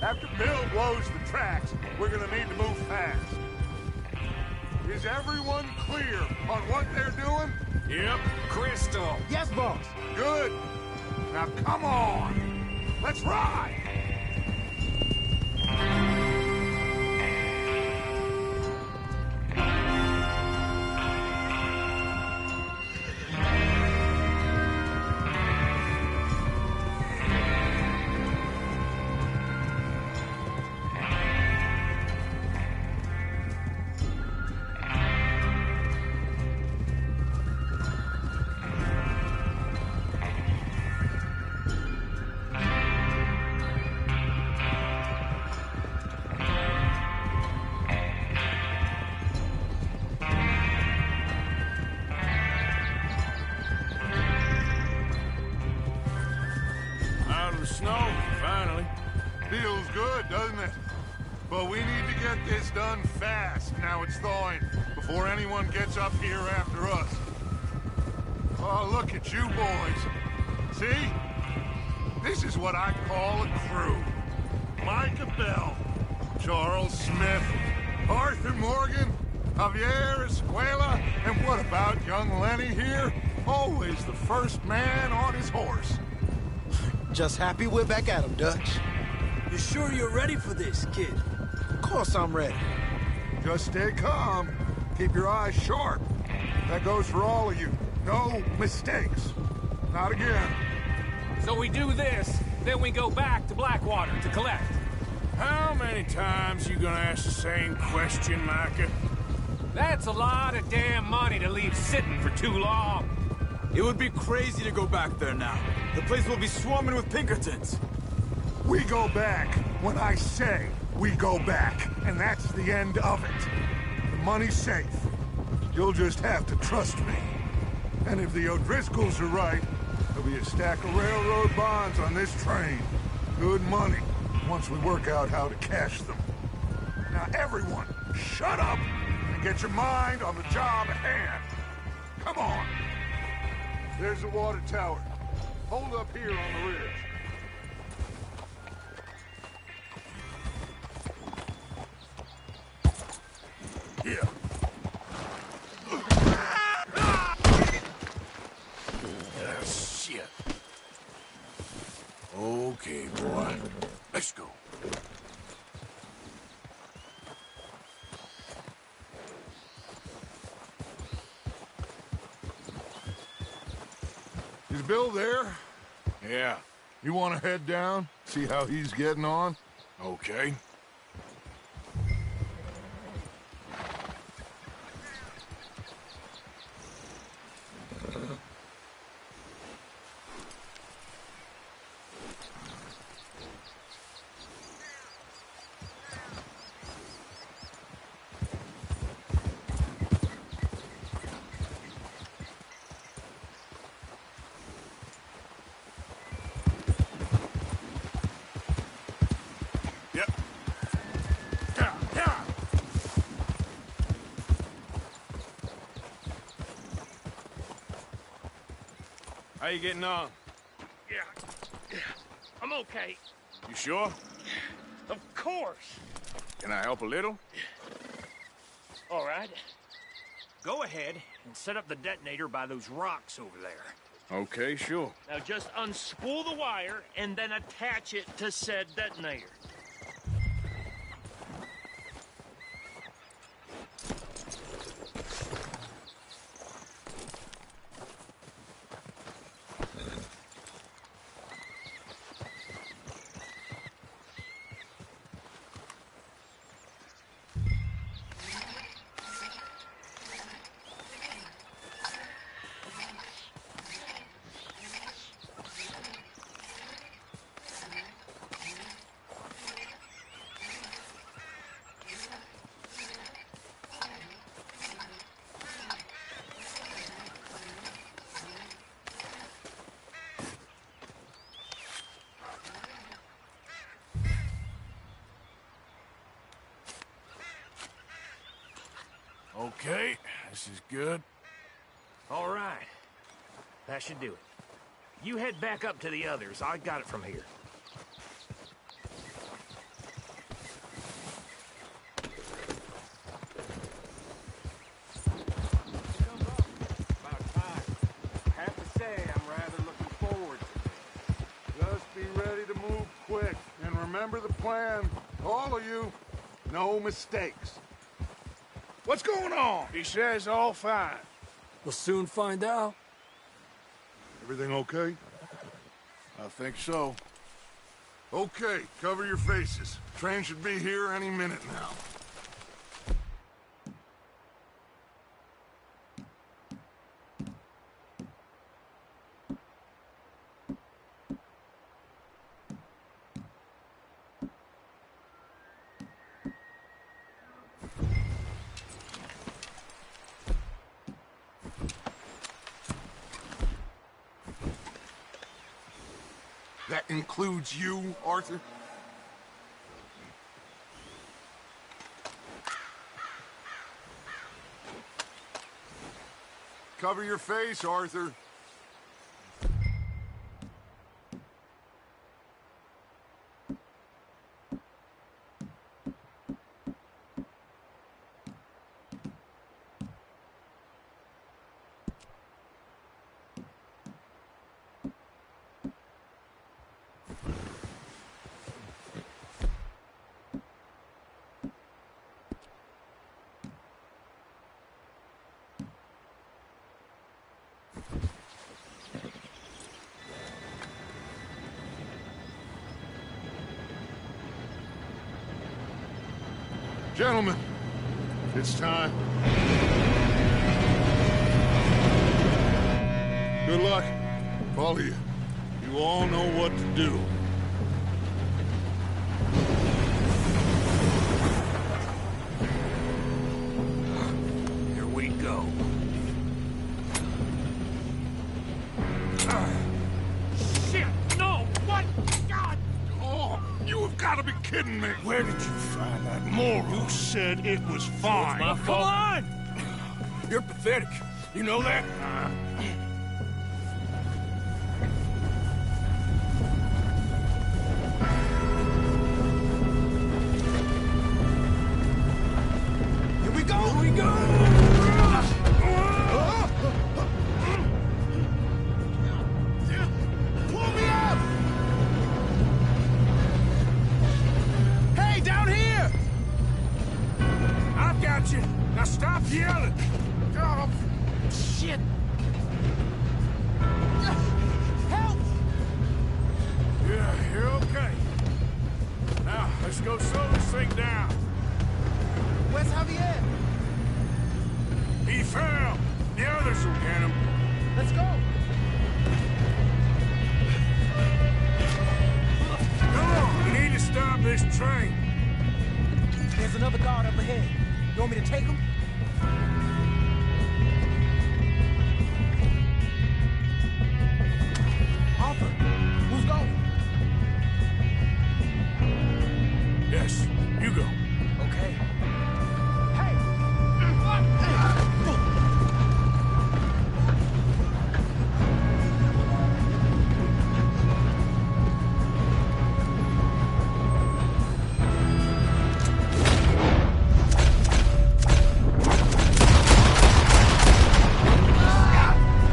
After Bill blows the tracks, we're gonna need to move fast. Is everyone clear on what they're doing? Yep. Crystal. Yes, boss. Good. Now come on. Let's ride. Snow, finally. Feels good, doesn't it? But we need to get this done fast now it's thawing, before anyone gets up here after us. Oh, look at you boys. See? This is what I call a crew. Micah Bell, Charles Smith, Arthur Morgan, Javier Escuela, and what about young Lenny here? Always the first man on his horse. Just happy we're back at him, Dutch. You sure you're ready for this, kid? Of course I'm ready. Just stay calm. Keep your eyes sharp. That goes for all of you. No mistakes. Not again. So we do this, then we go back to Blackwater to collect. How many times you gonna ask the same question, Micah? That's a lot of damn money to leave sitting for too long. It would be crazy to go back there now. The place will be swarming with Pinkertons. We go back when I say we go back, and that's the end of it. The money's safe. You'll just have to trust me. And if the O'Driscolls are right, there'll be a stack of railroad bonds on this train. Good money, once we work out how to cash them. Now everyone, shut up and get your mind on the job at hand. Come on. There's the water tower. Hold up here on the ridge. Yeah. Shit. Okay, boy. Let's go. Is Bill there? Yeah, You want to head down? See how he's getting on? okay. Yep. Yeah. How you getting on? Yeah. I'm okay. You sure? Of course. Can I help a little? All right. Go ahead and set up the detonator by those rocks over there. Okay, sure. Now just unspool the wire and then attach it to said detonator. Okay, this is good. All right. That should do it. You head back up to the others. I got it from here. About time. I have to say, I'm rather looking forward to it. Just be ready to move quick. And remember the plan. All of you, no mistakes. What's going on? He says all fine. We'll soon find out. Everything okay? I think so. Okay, cover your faces. Train should be here any minute now. That includes you, Arthur? Cover your face, Arthur. Gentlemen, it's time. Good luck. All of you. You all know what to do. Here we go. Shit! No! What? God! Oh, you have got to be kidding me. Where did you find that moron? You said it was fine. My fault. Come on! You're pathetic. You know that? Here we go! Here we go! Pull me up! got you. Now stop yelling. Oh, Shit! Help! yeah, you're okay. Now, let's go slow this thing down. Where's Javier? He fell. The others will get him. Let's go! Come on, we need to stop this train. There's another guard up ahead. You want me to take him? Arthur, who's going? Yes, you go. Okay. Hey!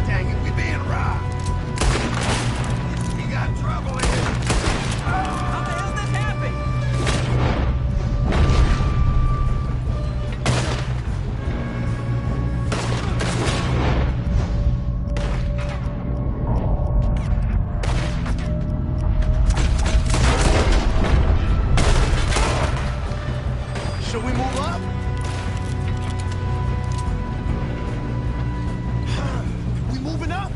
Dang it, we being robbed. We got trouble here. How the hell this happen? Should we move up? We moving up?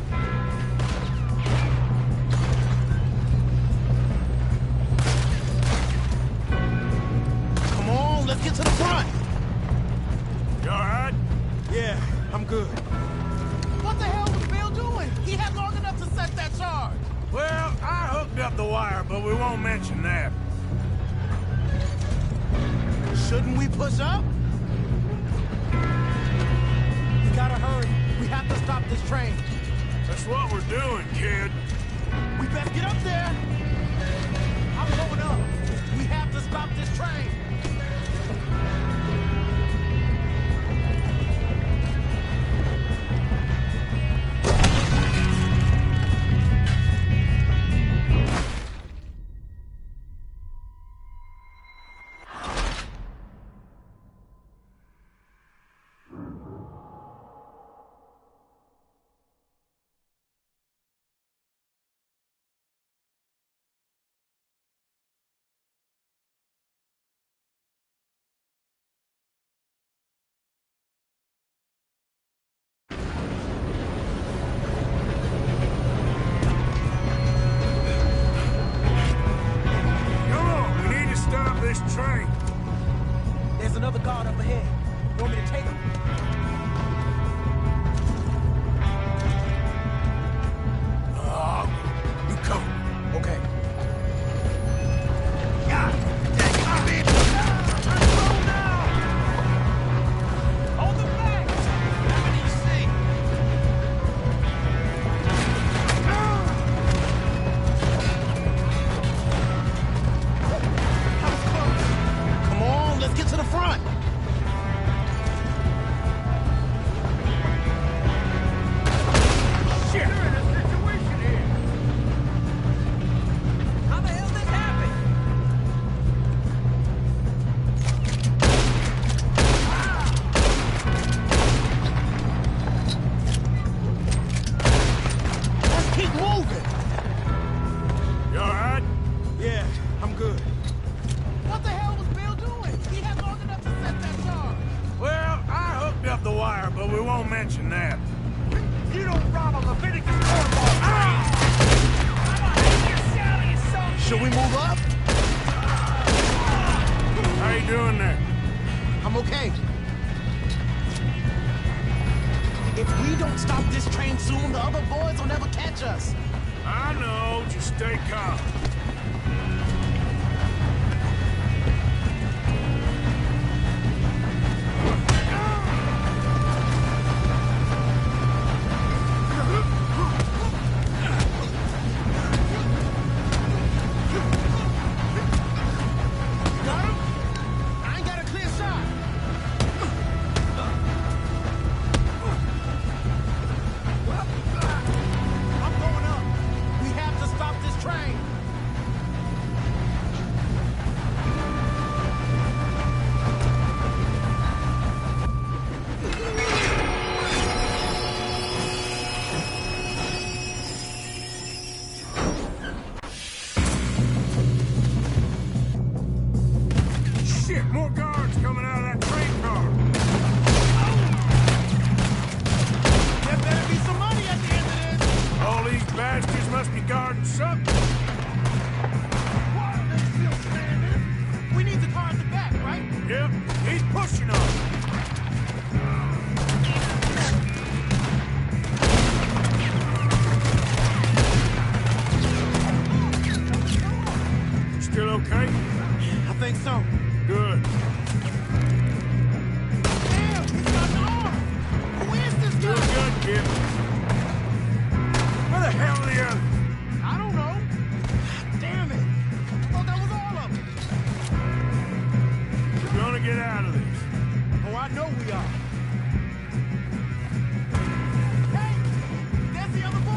Come on, let's get to the front. You all right? Yeah, I'm good. What the hell was Bill doing? He had long enough to set that charge. Well, I hooked up the wire, but we won't mention that. Shouldn't we push up? We gotta hurry. We have to stop this train. That's what we're doing, kid. We best get up there. I'm going up. We have to stop this train. Come on, we need to stop this train. There's another guard up ahead. You want me to take him? You come. Okay. Hold them back! How many you see? Come on, let's get to the front. Shit! We're in a situation here. How the hell this happened? Let's keep moving. You all right? Yeah, I'm good. What the hell was Bill doing? He had long enough to set that charge. Well, I hooked up the wire, but we won't mention that. You don't rob a Leviticus cornball train! I'm a hate your Sally, son! Should we move up? How you doing there? I'm okay. If we don't stop this train soon, the other boys will never catch us. I know, just stay calm. Got him? I ain't got a clear shot. I'm going up. We have to stop this train. must be guarding something. Why are they still standing? We need the car at the back, right? Yep, he's pushing us. Still okay? I think so. Good. Damn, he's got an arm! Who is this You're guy? good, kid. Where the hell are the others? I don't know. Damn it! I thought that was all of them. We're gonna get out of this. Oh, I know we are. Hey! There's the other boy!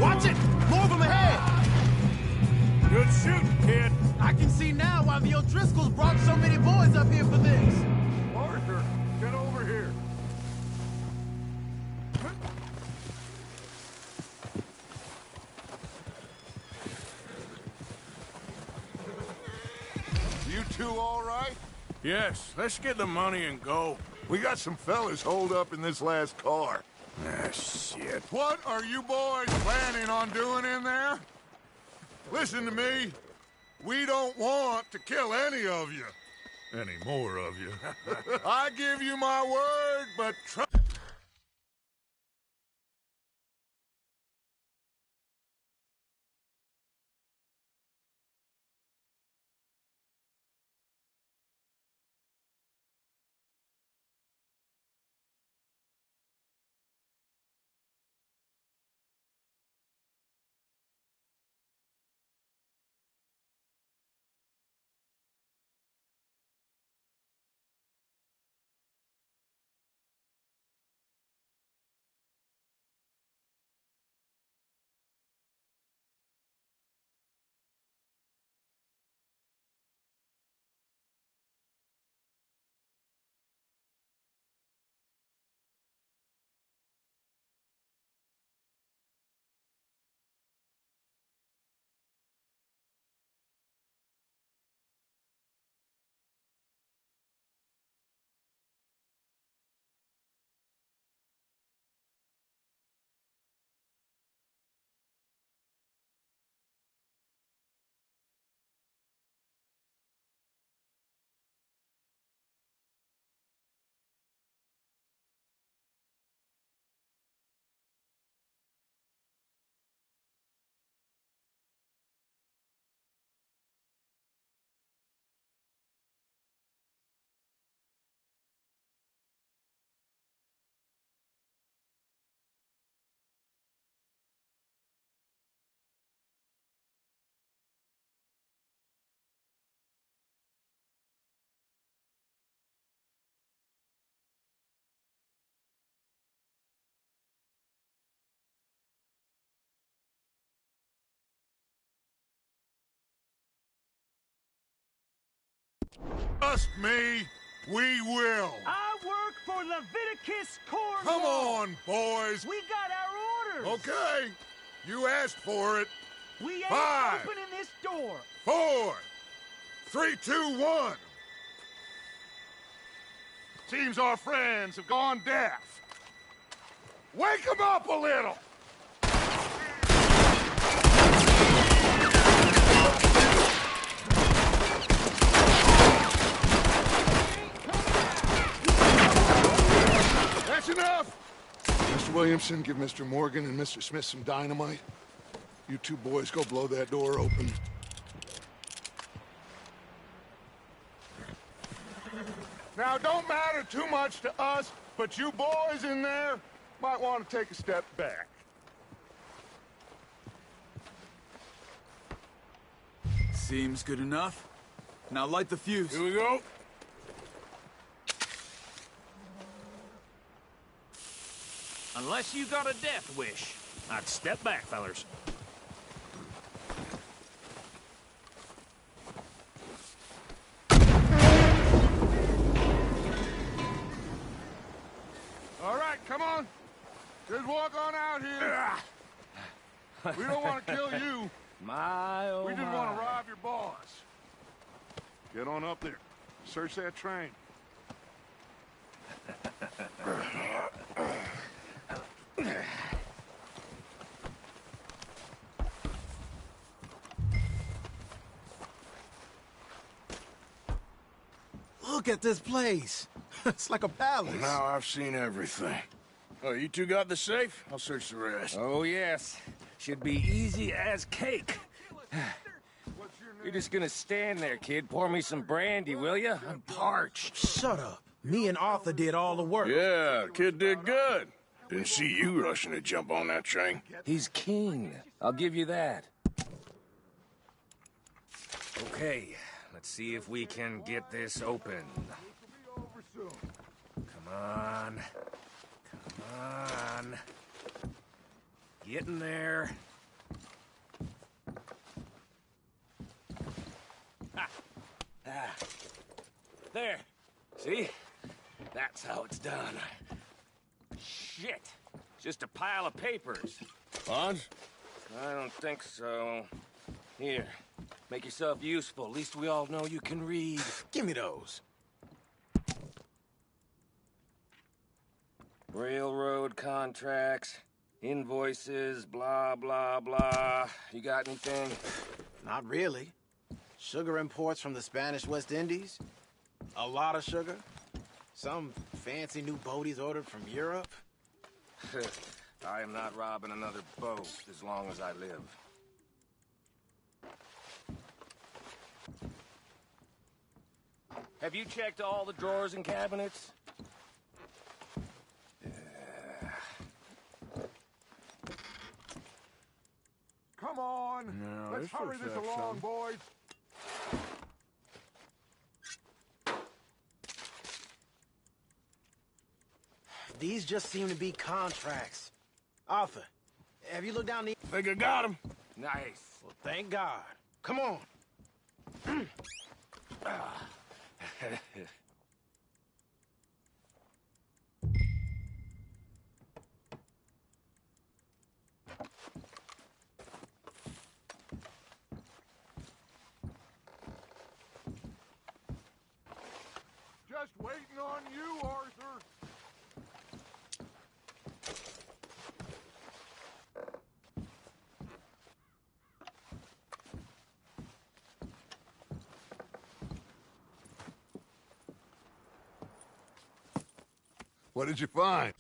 Watch it! More of them ahead! Good shooting, kid. I can see now why the O'Driscolls brought so many boys up here for this. Arthur, get over here. You two all right? Yes, let's get the money and go. We got some fellas holed up in this last car. Ah, shit. What are you boys planning on doing in there? Listen to me. We don't want to kill any of you. Any more of you. I give you my word, but trust... Trust me, we will. I work for Leviticus Cornwall. Come on, boys. We got our orders. Okay. You asked for it. We ain't 5, opening this door. 4, 3, 2, 1. Seems our friends have gone deaf. Wake them up a little. That's enough! Mr. Williamson, give Mr. Morgan and Mr. Smith some dynamite. You two boys go blow that door open. Now, it don't matter too much to us, but you boys in there might want to take a step back. Seems good enough. Now light the fuse. Here we go. Unless you got a death wish, I'd step back, fellers. All right, come on. Just walk on out here. We don't want to kill you. My, oh We just my. want to rob your boss. Get on up there. Search that train. Look at this place. It's like a palace. Now I've seen everything. Oh, you two got the safe? I'll search the rest. Oh, yes. Should be easy as cake. You're just gonna stand there, kid. Pour me some brandy, will you? I'm parched. Shut up. Me and Arthur did all the work. Yeah, kid did good. Didn't see you rushing to jump on that train. He's king. I'll give you that. Okay, let's see if we can get this open. Come on. Come on. Get in there. Ah. There. See? That's how it's done. Shit. Just a pile of papers. Bonds? I don't think so. Here. Make yourself useful. At least we all know you can read. Give me those. Railroad contracts, invoices, blah, blah, blah. You got anything? Not really. Sugar imports from the Spanish West Indies. A lot of sugar. Some fancy new boat he's ordered from Europe. I am not robbing another boat as long as I live. Have you checked all the drawers and cabinets? Come on. No, Let's this hurry looks this like along, something. boys. These just seem to be contracts. Arthur, have you looked down the... Think I got him. Nice. Well, thank God. Come on. Just waiting on you, Arthur. What did you find?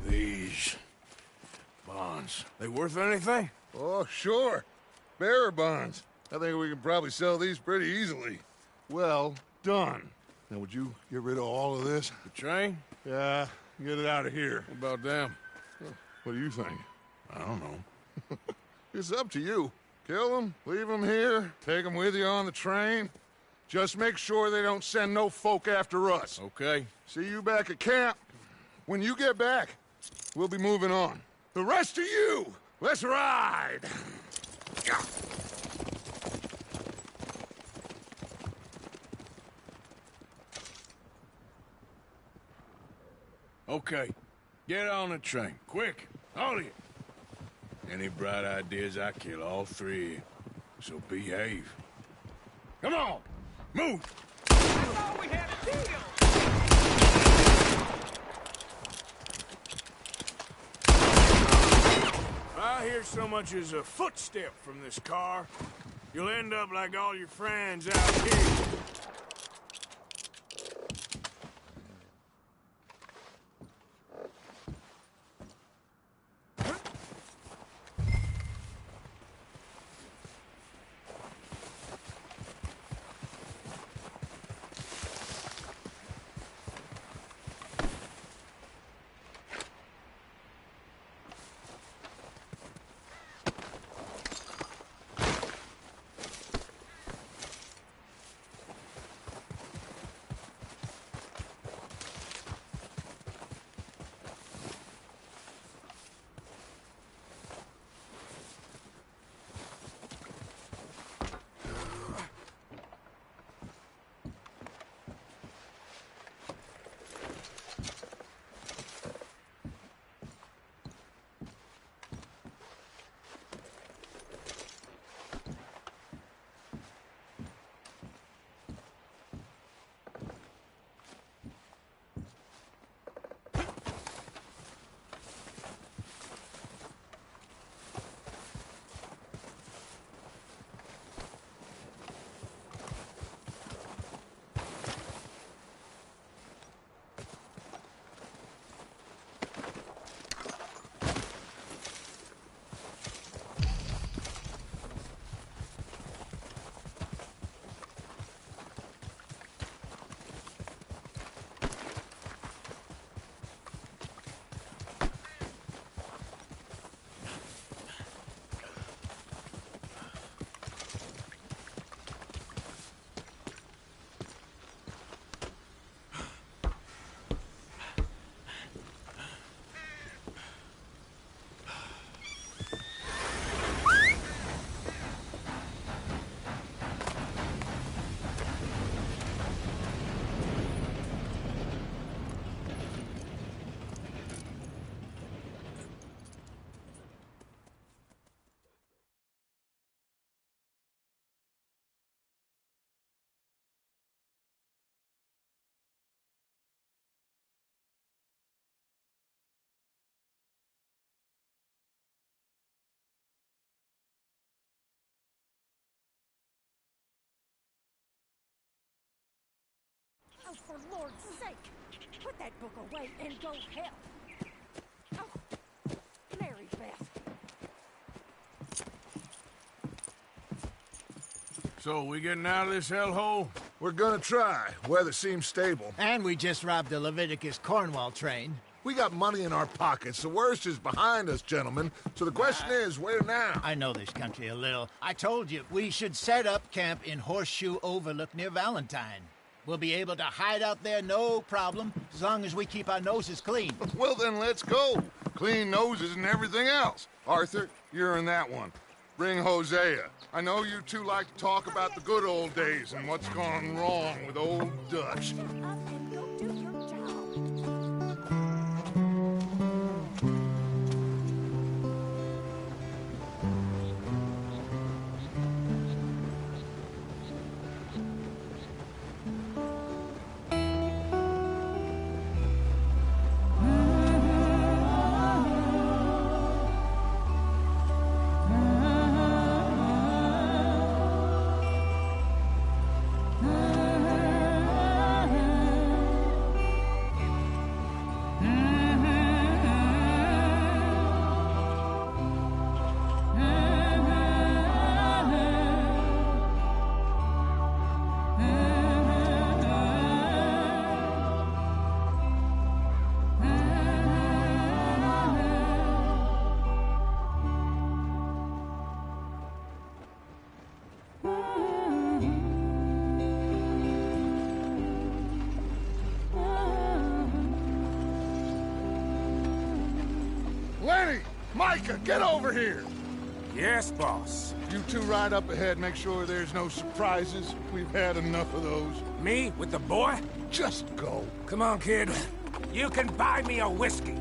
These bonds, they worth anything? Oh, sure. Bearer bonds. I think we can probably sell these pretty easily. Well done. Now, would you get rid of all of this? The train? Yeah, get it out of here. What about them? What do you think? I don't know. It's up to you. Kill them, leave them here, take them with you on the train. Just make sure they don't send no folk after us. Okay. See you back at camp. When you get back, we'll be moving on. The rest of you, let's ride! Okay. Get on the train. Quick. All of you. Any bright ideas, I kill all three. So behave. Come on! Move! I thought we had a deal! If I hear so much as a footstep from this car, you'll end up like all your friends out here. Oh, for Lord's sake! Put that book away and go help! Oh, Mary Beth. So, we getting out of this hellhole? We're gonna try. Weather seems stable. And we just robbed the Leviticus Cornwall train. We got money in our pockets. The worst is behind us, gentlemen. So the question is, where now? I know this country a little. I told you, we should set up camp in Horseshoe Overlook near Valentine. We'll be able to hide out there, no problem, as long as we keep our noses clean. Well, then let's go. Clean noses and everything else. Arthur, you're in that one. Bring Hosea. I know you two like to talk about the good old days and what's gone wrong with old Dutch. Shut up and go do your job. Micah, get over here! Yes, boss. You two ride up ahead, make sure there's no surprises. We've had enough of those. Me with the boy? Just go. Come on, kid. You can buy me a whiskey.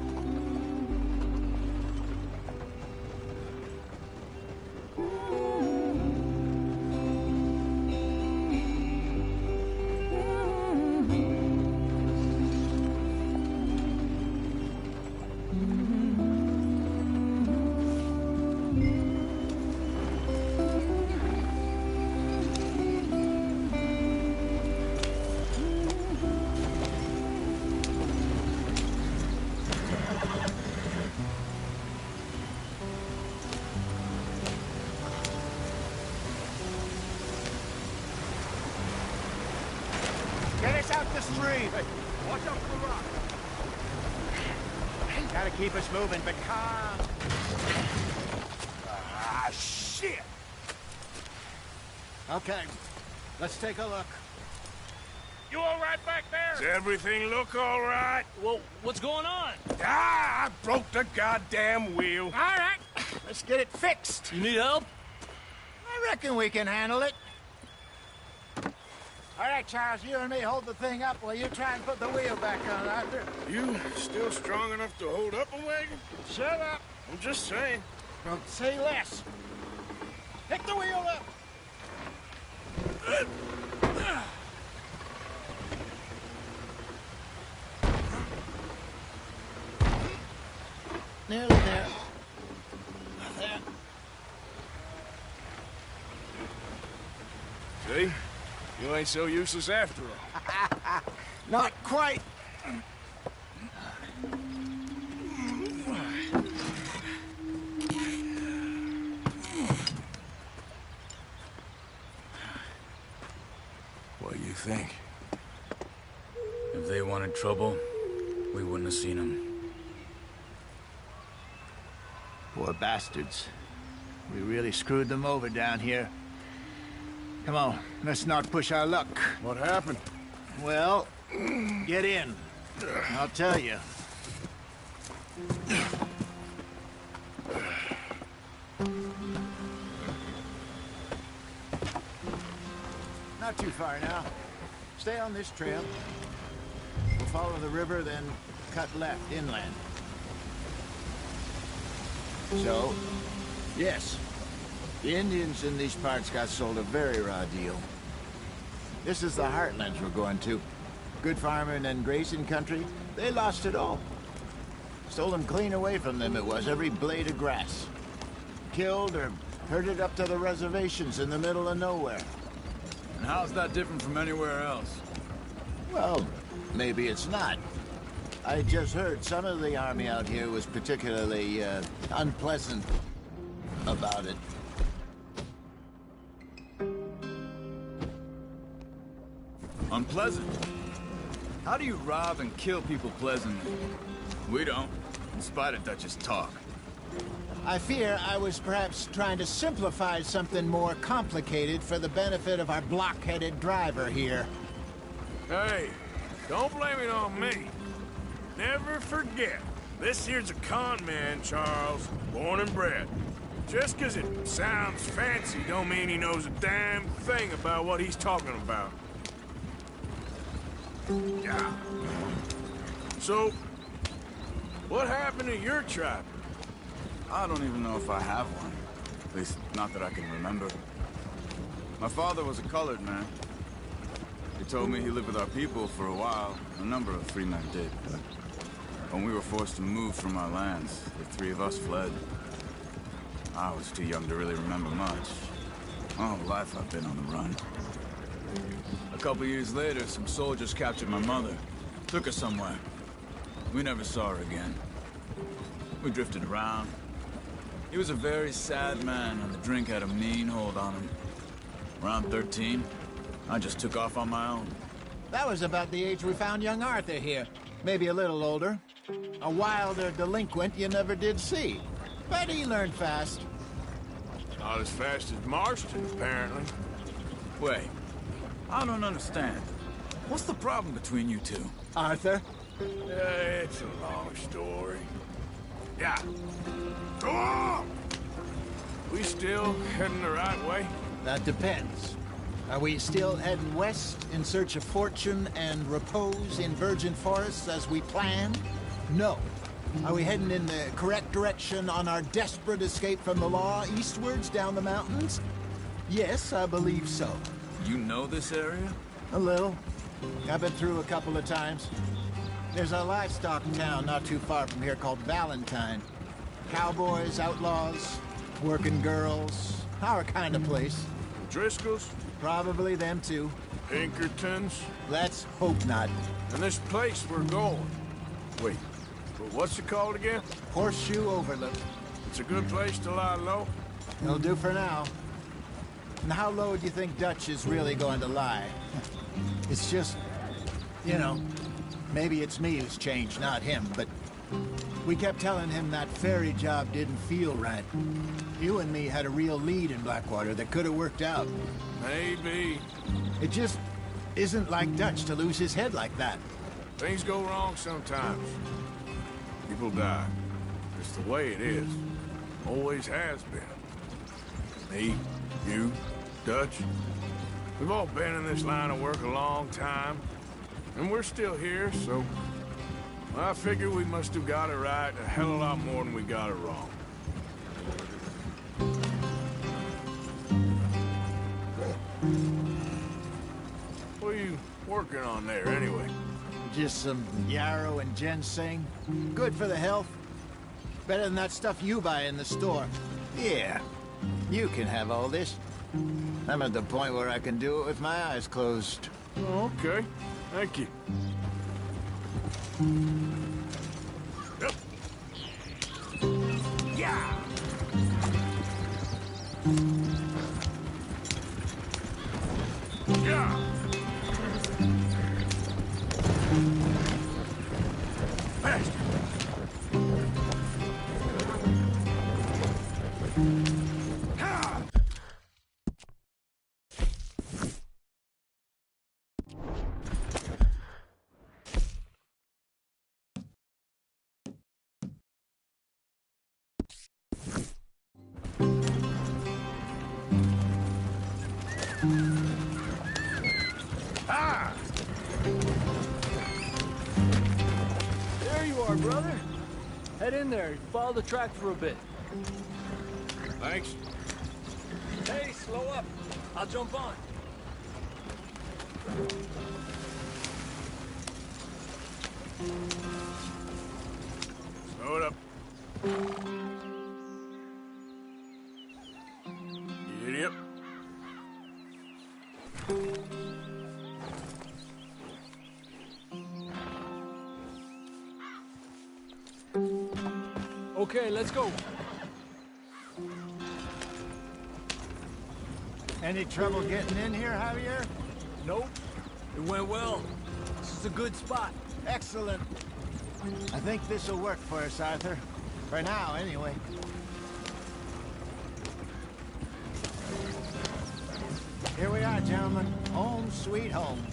Get us out the street. Hey, watch out for the rock. Gotta keep us moving, but calm. Ah, shit! Okay, let's take a look. You all right back there? Does everything look all right? Well, what's going on? Ah, I broke the goddamn wheel. All right, let's get it fixed. You need help? I reckon we can handle it. All right, Charles, you and me hold the thing up while you try and put the wheel back on, Arthur. You still strong enough to hold up a wagon? Shut up. I'm just saying. Don't say less. Pick the wheel up. Nearly there. There. See? You ain't so useless after all. Not quite. What do you think? If they wanted trouble, we wouldn't have seen them. Poor bastards. We really screwed them over down here. Come on, let's not push our luck. What happened? Well, get in. I'll tell you. Not too far now. Stay on this trail. We'll follow the river, then cut left inland. So, yes, the Indians in these parts got sold a very raw deal. This is the heartlands we're going to. Good farming and grazing country, they lost it all. Stolen clean away from them it was, every blade of grass. Killed or herded up to the reservations in the middle of nowhere. And how's that different from anywhere else? Well, maybe it's not. I just heard some of the army out here was particularly, unpleasant about it. Unpleasant? How do you rob and kill people pleasantly? We don't, in spite of Dutch's talk. I fear I was perhaps trying to simplify something more complicated for the benefit of our block-headed driver here. Hey, don't blame it on me. Never forget, this here's a con man, Charles, born and bred. Just 'cause it sounds fancy don't mean he knows a damn thing about what he's talking about. Yeah. So, what happened to your tribe? I don't even know if I have one. At least, not that I can remember. My father was a colored man. He told me he lived with our people for a while. A number of free men did. When we were forced to move from our lands, the three of us fled. I was too young to really remember much. My whole life I've been on the run. A couple years later, some soldiers captured my mother. Took her somewhere. We never saw her again. We drifted around. He was a very sad man, and the drink had a mean hold on him. Around 13, I just took off on my own. That was about the age we found young Arthur here. Maybe a little older. A wilder delinquent you never did see. But he learned fast. Not as fast as Marston, apparently. Wait, I don't understand. What's the problem between you two? Arthur? It's a long story. Yeah. Go on! We still heading the right way? That depends. Are we still heading west in search of fortune and repose in virgin forests as we planned? No. Are we heading in the correct direction on our desperate escape from the law eastwards down the mountains? Yes, I believe so. You know this area? A little. I've been through a couple of times. There's a livestock town not too far from here called Valentine. Cowboys, outlaws, working girls, our kind of place. Driscoll's? Probably them too. Pinkertons? Let's hope not. And this place we're going. Wait, but what's it called again? Horseshoe Overlook. It's a good place to lie low? It'll do for now. And how low do you think Dutch is really going to lie? It's just, you know, maybe it's me who's changed, not him, but we kept telling him that ferry job didn't feel right. You and me had a real lead in Blackwater that could have worked out. Maybe. It just isn't like Dutch to lose his head like that. Things go wrong sometimes. People die. It's the way it is. Always has been. Me, you, Dutch. We've all been in this line of work a long time. And we're still here, so... I figure we must have got it right a hell of a lot more than we got it wrong. What are you working on there, anyway? Just some yarrow and ginseng. Good for the health. Better than that stuff you buy in the store. Yeah, you can have all this. I'm at the point where I can do it with my eyes closed. Oh, okay. Thank you. Yep. Yeah! Yeah! Fast! Ha! Ah! There you are, brother. Head in there. Follow the track for a bit. Thanks. Hey, slow up. I'll jump on. Slow it up. Idiot. Okay, let's go. Any trouble getting in here, Javier? Nope. It went well. This is a good spot. Excellent. I think this'll work for us, Arthur. For now, anyway. Here we are, gentlemen. Home sweet home.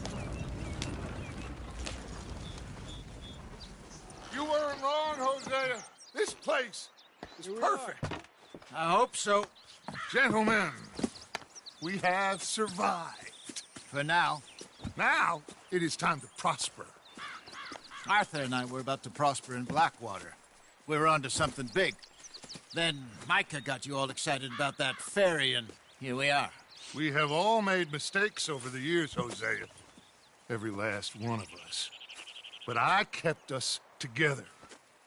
You weren't wrong, Hosea. This place is perfect. I hope so. Gentlemen, we have survived. For now. Now, it is time to prosper. Arthur and I were about to prosper in Blackwater. We were onto something big. Then Micah got you all excited about that ferry, and here we are. We have all made mistakes over the years, Hosea. Every last one of us. But I kept us together.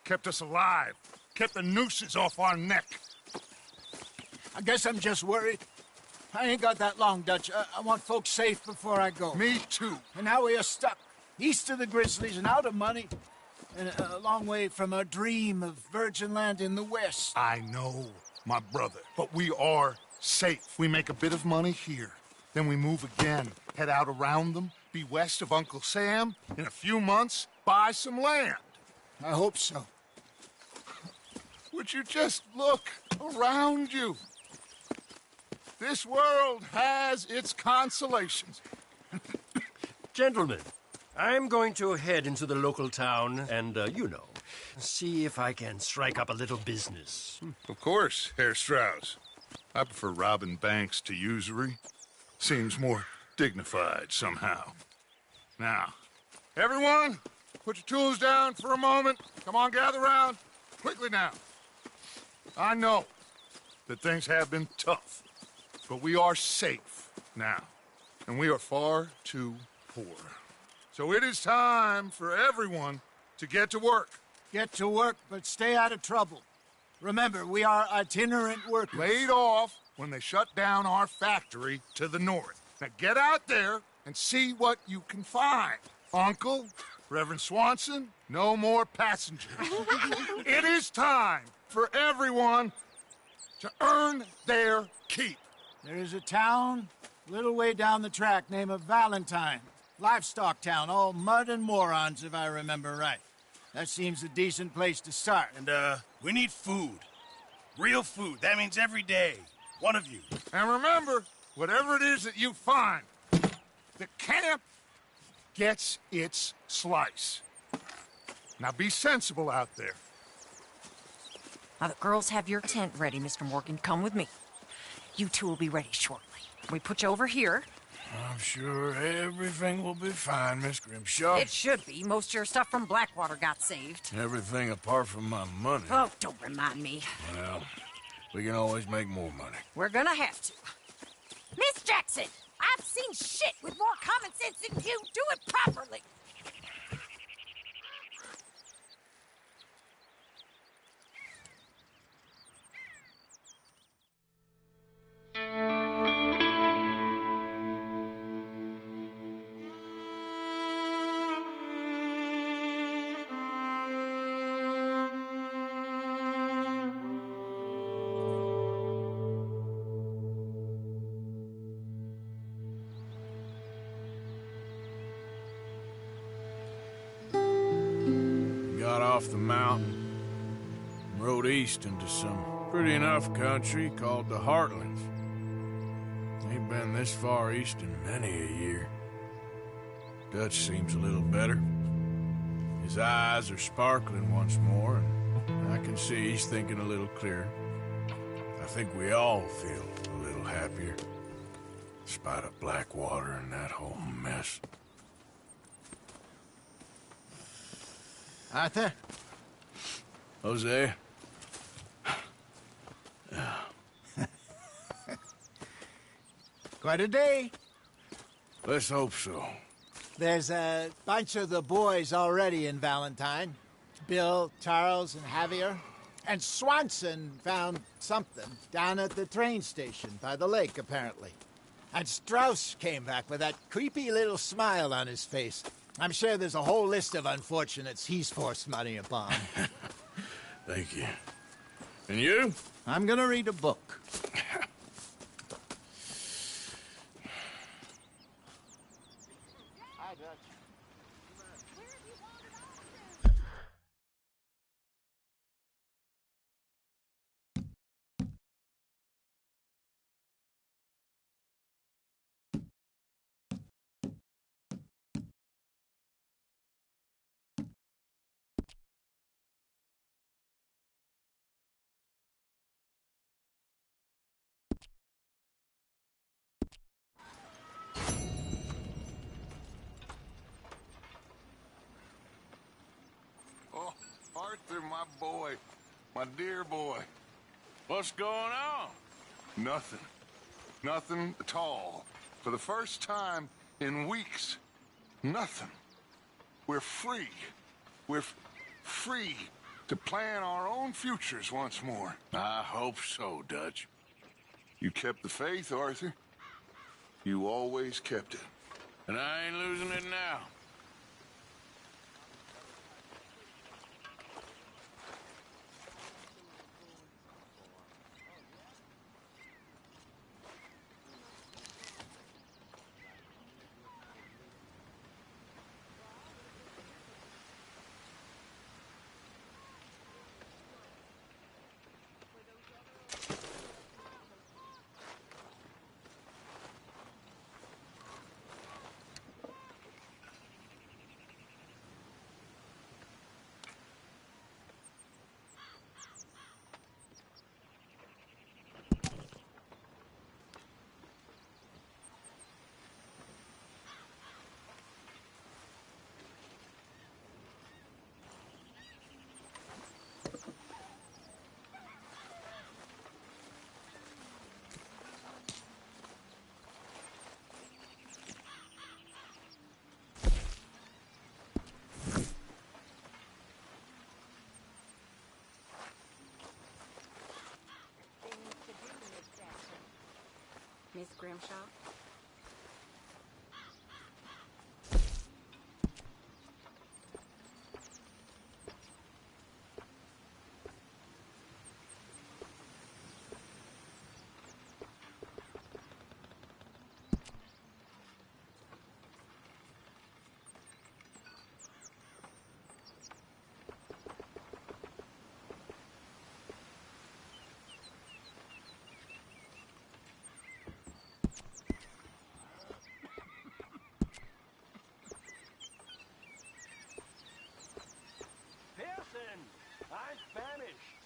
Kept us alive. Kept the nooses off our neck. I guess I'm just worried. I ain't got that long, Dutch. I want folks safe before I go. Me too. And now we are stuck. East of the Grizzlies and out of money. And a long way from our dream of virgin land in the west. I know, my brother. But we are safe. We make a bit of money here. Then we move again. Head out around them. Be west of Uncle Sam. In a few months, buy some land. I hope so. Would you just look around you? This world has its consolations. Gentlemen, I'm going to head into the local town and, see if I can strike up a little business. Of course, Herr Strauss. I prefer robbing banks to usury. Seems more dignified somehow. Now, everyone, put your tools down for a moment. Come on, gather round. Quickly now. I know that things have been tough, but we are safe now, and we are far too poor. So it is time for everyone to get to work. Get to work, but stay out of trouble. Remember, we are itinerant workers. Laid off when they shut down our factory to the north. Now get out there and see what you can find. Uncle, Reverend Swanson, no more passengers. It is time for everyone to earn their keep. There is a town a little way down the track named Valentine. Livestock town, all mud and morons, if I remember right. That seems a decent place to start. And, we need food. Real food. That means every day. One of you. And remember, whatever it is that you find, the camp gets its slice. Now be sensible out there. Now the girls have your tent ready, Mr. Morgan. Come with me. You two will be ready shortly. We put you over here. I'm sure everything will be fine, Miss Grimshaw. It should be. Most of your stuff from Blackwater got saved. Everything apart from my money. Oh, don't remind me. Well, we can always make more money. We're gonna have to. Miss Jackson, I've seen shit with more common sense than you. Do it properly. Got off the mountain, rode east into some pretty enough country called the Heartlands. Ain't been this far east in many a year. Dutch seems a little better. His eyes are sparkling once more, and I can see he's thinking a little clearer. I think we all feel a little happier, in spite of Blackwater and that whole mess. Arthur? Jose? Quite a day. Let's hope so. There's a bunch of the boys already in Valentine. Bill, Charles, and Javier. And Swanson found something down at the train station by the lake, apparently. And Strauss came back with that creepy little smile on his face. I'm sure there's a whole list of unfortunates he's forced money upon. Thank you. And you? I'm gonna read a book. Hi, Dutch. Oh, Arthur, my boy. My dear boy. What's going on? Nothing. Nothing at all. For the first time in weeks, nothing. We're free. We're free to plan our own futures once more. I hope so, Dutch. You kept the faith, Arthur. You always kept it. And I ain't losing it now. Grimshaw? Pearson, I'm famished.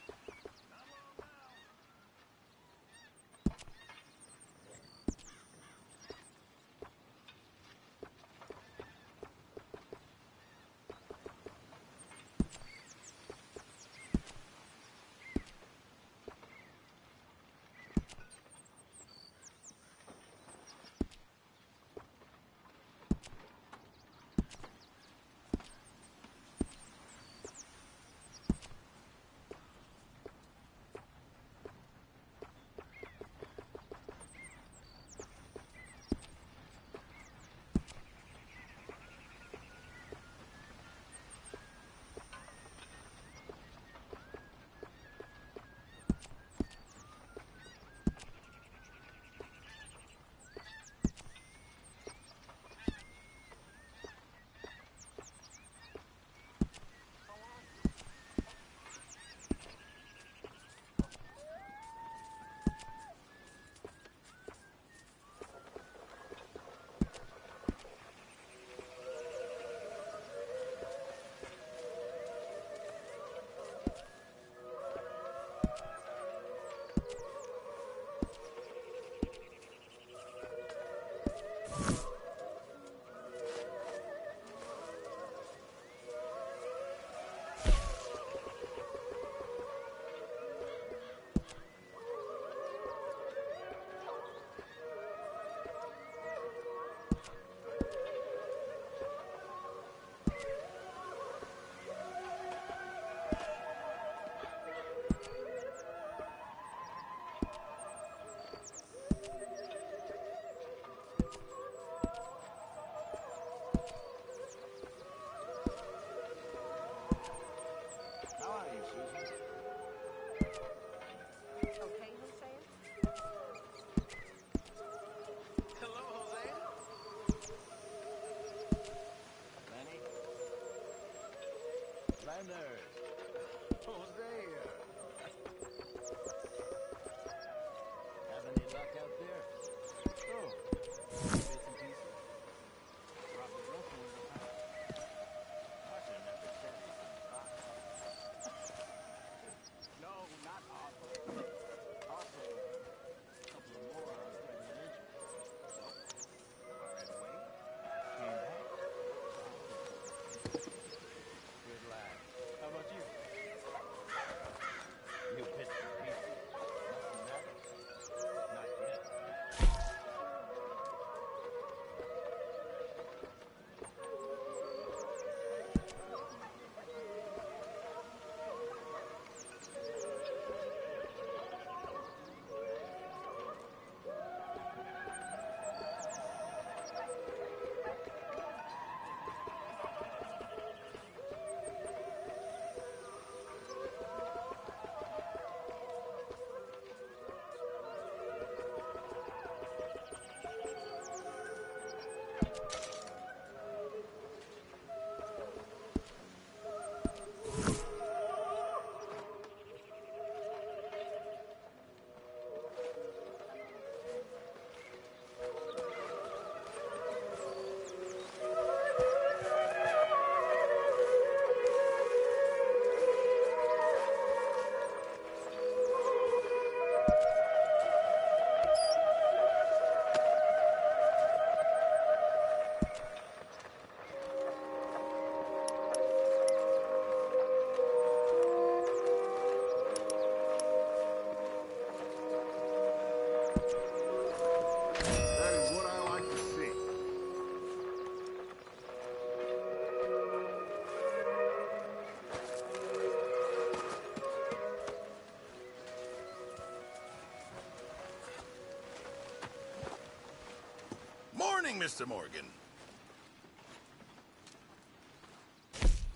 Mr. Morgan.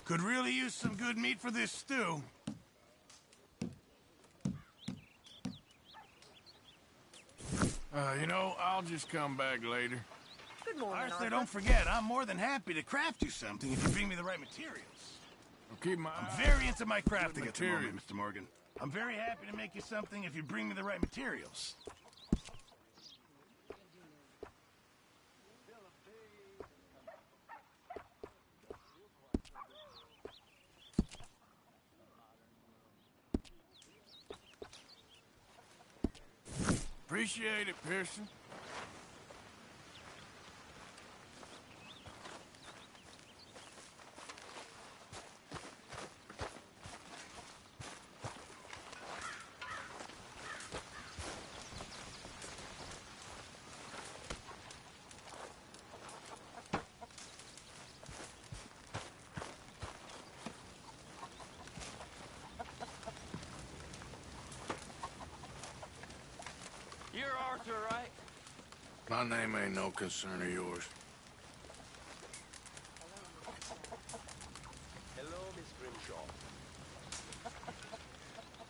Could really use some good meat for this stew. You know, I'll just come back later. Good morning, Arthur, don't forget, I'm more than happy to craft you something if you bring me the right materials. I'll keep my I'm very into my crafting at the moment, Mr. Morgan. I'm very happy to make you something if you bring me the right materials. Appreciate it, Pearson. You're Arthur, right? My name ain't no concern of yours. Hello, Miss Grimshaw.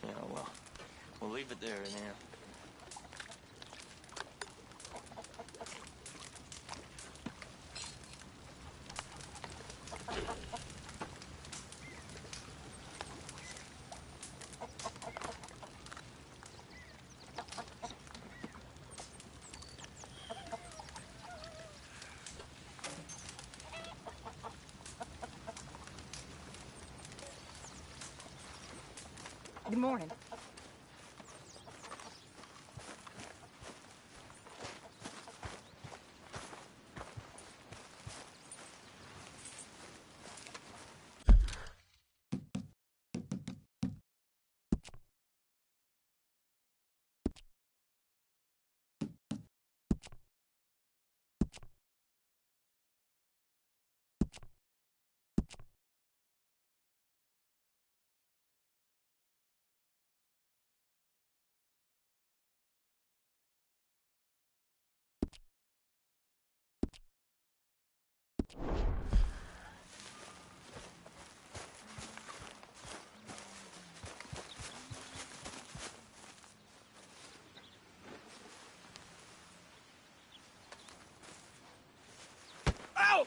Yeah, well, we'll leave it there now. Good morning.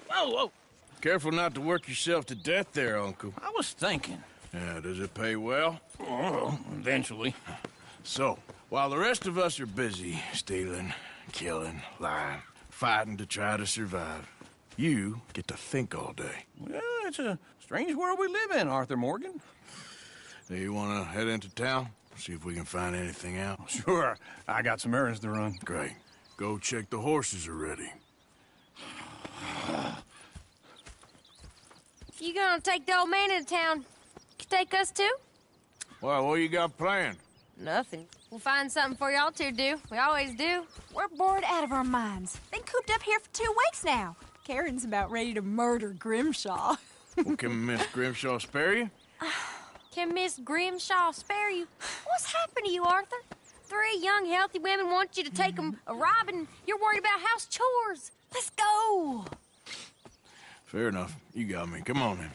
Whoa, whoa! Careful not to work yourself to death there, Uncle. I was thinking. Yeah, does it pay well? Oh, eventually. So, while the rest of us are busy stealing, killing, lying, fighting to try to survive, you get to think all day. Well, it's a strange world we live in, Arthur Morgan. Do you want to head into town? See if we can find anything out? Sure. I got some errands to run. Great. Go check the horses are ready. You gonna take the old man into town? You take us too? Well, what you got planned? Nothing. We'll find something for y'all to do. We always do. We're bored out of our minds. Been cooped up here for 2 weeks now. Karen's about ready to murder Grimshaw. Well, can Miss Grimshaw spare you? Can Miss Grimshaw spare you? What's happened to you, Arthur? 3 young, healthy women want you to take them a robbing. You're worried about house chores. Let's go. Fair enough. You got me. Come on, then.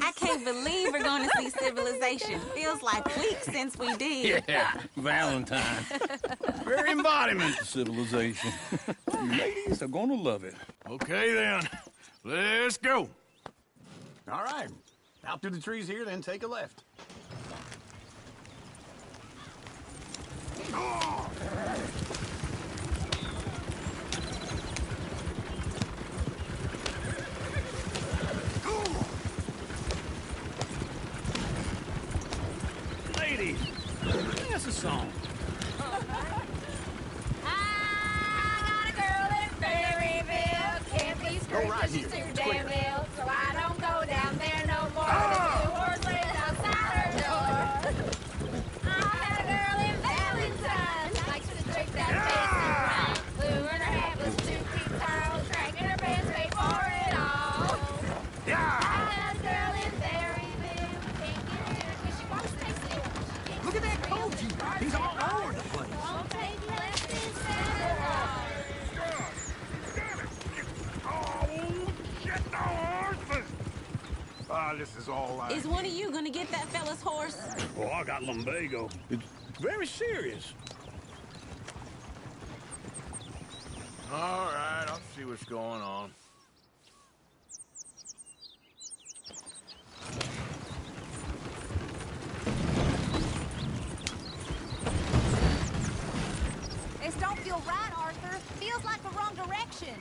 I can't believe we're going to see civilization. Feels like weeks since we did. Yeah, Valentine. Very embodiment of civilization. You ladies are gonna love it. Okay, then. Let's go. All right. Out through the trees here, then take a left. Ladies, sing us a song. Go right here. Too damn ill, so I don't go down there no more. There's 2 horses outside her door. I had a girl in Valentine, likes to drink that fancy wine. Blue in her hair was 2 feet tall, drank in her pants, paid for it all. I had a girl in Berryville, can't get her 'cause she wants to stay still. Look at that coat. He's all Ah, this is all I Is one of you gonna get that fella's horse? Oh, I got lumbago. It's very serious. All right, I'll see what's going on. This don't feel right, Arthur. Feels like the wrong direction.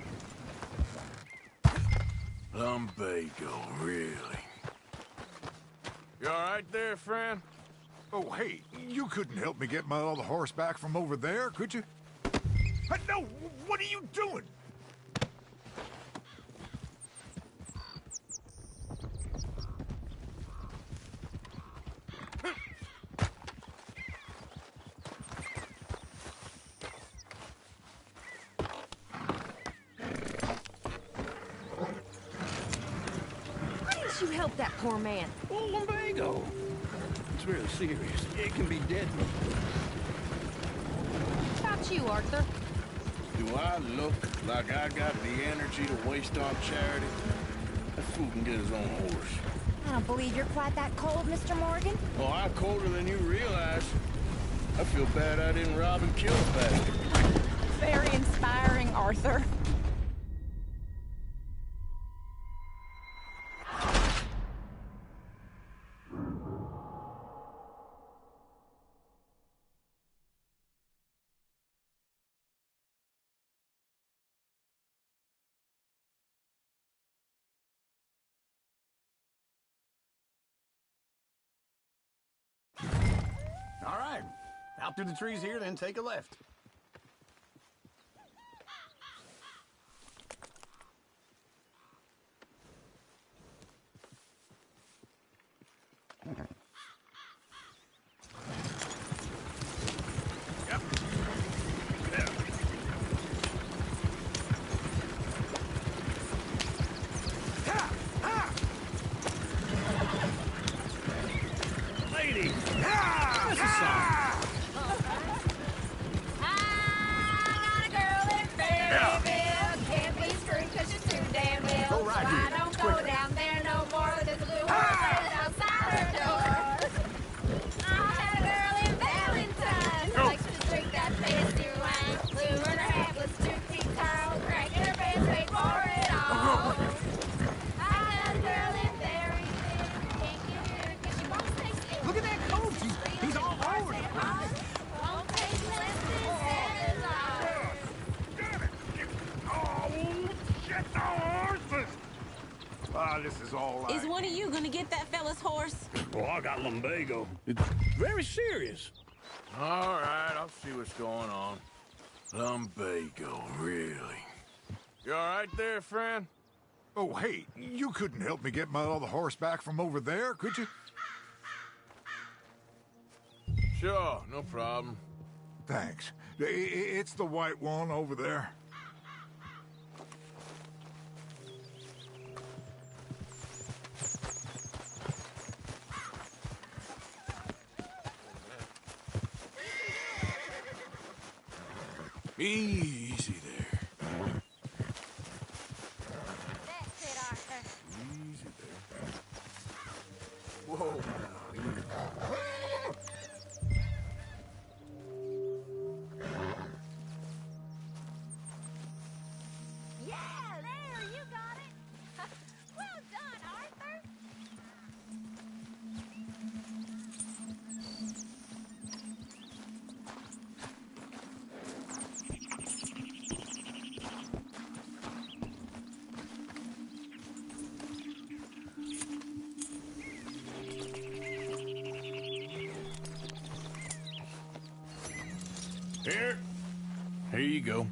Lumbago, really? You all right there, friend? Oh, hey, you couldn't help me get my other horse back from over there, could you? No, what are you doing? Why didn't you help that poor man? Oh, lumbago. It's really serious. It can be deadly. How about you, Arthur? Do I look like I got the energy to waste on charity? That fool can get his own horse. I don't believe you're quite that cold, Mr. Morgan. Oh, I'm colder than you realize. I feel bad I didn't rob and kill the bastard. Very inspiring, Arthur. All right. Out through the trees here, then take a left. Lady! That's a song. Go right here. I don't go down there no more with this blue horse outside her door. I had a girl in Valentine. Likes to drink that fancy wine. Blue in her hat was 2 feet tall. Cracking her pants, paid for it all. I had a girl in Berryville. Can't get her 'cause she won't stay still. Look at that coach. He's all over the place. Won't take less than $7. Oh, shit, the horses! Ah, this is all I... Is one of you gonna get that fella's horse? Oh, I got lumbago. It's very serious. All right, I'll see what's going on. Lumbago, really? You all right there, friend? Oh, hey, you couldn't help me get my other horse back from over there, could you? Sure, no problem. Thanks. It's the white one over there. Easy there. That's it, Arthur. Easy there. Whoa. Yeah, there, you got it. Well done, Arthur. Here you go.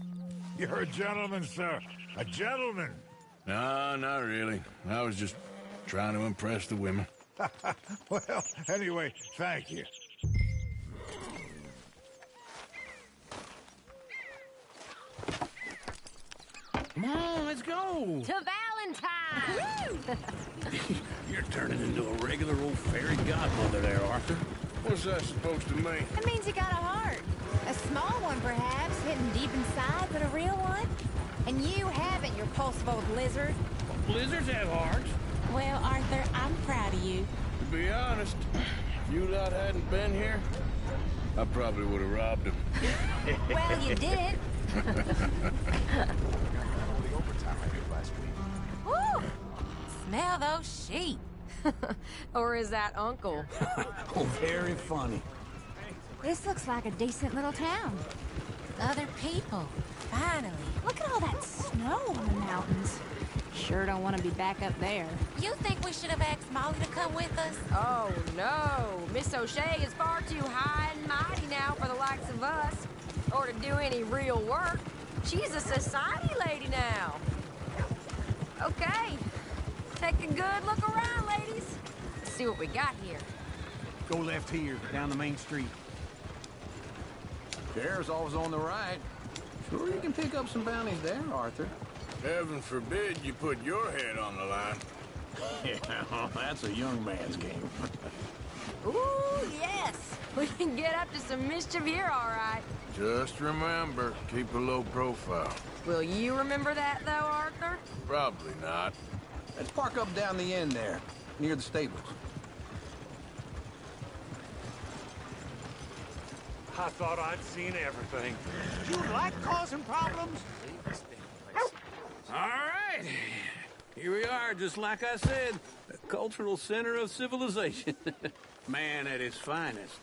You're a gentleman, sir. A gentleman. No, not really. I was just trying to impress the women. Well, anyway, thank you. Come on, let's go. To Valentine! You're turning into a regular old fairy godmother there, Arthur. What's that supposed to mean? It means you got a heart. A small one, perhaps, hidden deep inside, but a real one. And you haven't, you repulsive old lizard. Lizards have hearts. Well, Arthur, I'm proud of you. To be honest, if you lot hadn't been here, I probably would have robbed him. Well, you didn't. Woo! Smell those sheep. Or is that Uncle? Oh, very funny. This looks like a decent little town. Other people. Finally. Look at all that snow on the mountains. Sure don't want to be back up there. You think we should have asked Molly to come with us? Oh, no. Miss O'Shea is far too high and mighty now for the likes of us. Or to do any real work. She's a society lady now. Okay. Take a good look around, ladies. Let's see what we got here. Go left here, down the main street. Sheriff's always on the right. Sure you can pick up some bounties there, Arthur. Heaven forbid you put your head on the line. Yeah, that's a young man's game. Ooh, yes. We can get up to some mischief here, all right. Just remember, keep a low profile. Will you remember that, though, Arthur? Probably not. Let's park up down the end there, near the stables. I thought I'd seen everything. You like causing problems? All right. Here we are, just like I said. The cultural center of civilization. Man at his finest.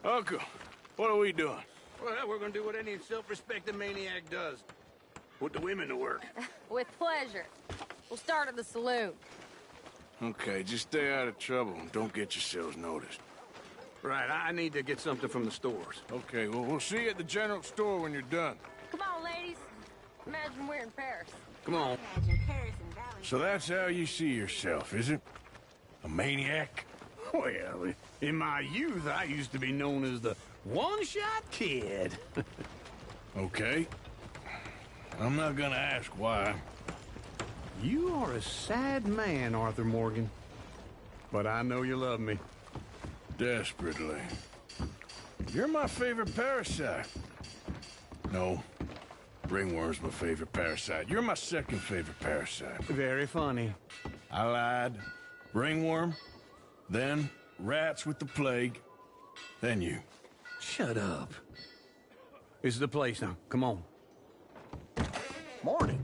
Uncle, what are we doing? Well, we're gonna do what any self-respecting maniac does. Put the women to work. With pleasure. We'll start at the saloon. Okay, just stay out of trouble and don't get yourselves noticed. Right, I need to get something from the stores. Okay, well, we'll see you at the general store when you're done. Come on, ladies. Imagine we're in Paris. Come on. So that's how you see yourself, is it? A maniac? Well, in my youth, I used to be known as the one-shot kid. Okay. I'm not gonna ask why. You are a sad man, Arthur Morgan. But I know you love me. Desperately. You're my favorite parasite. No. Ringworm's my favorite parasite. You're my second favorite parasite. Very funny. I lied. Ringworm, then rats with the plague, then you. Shut up. This is the place now. Come on. Morning.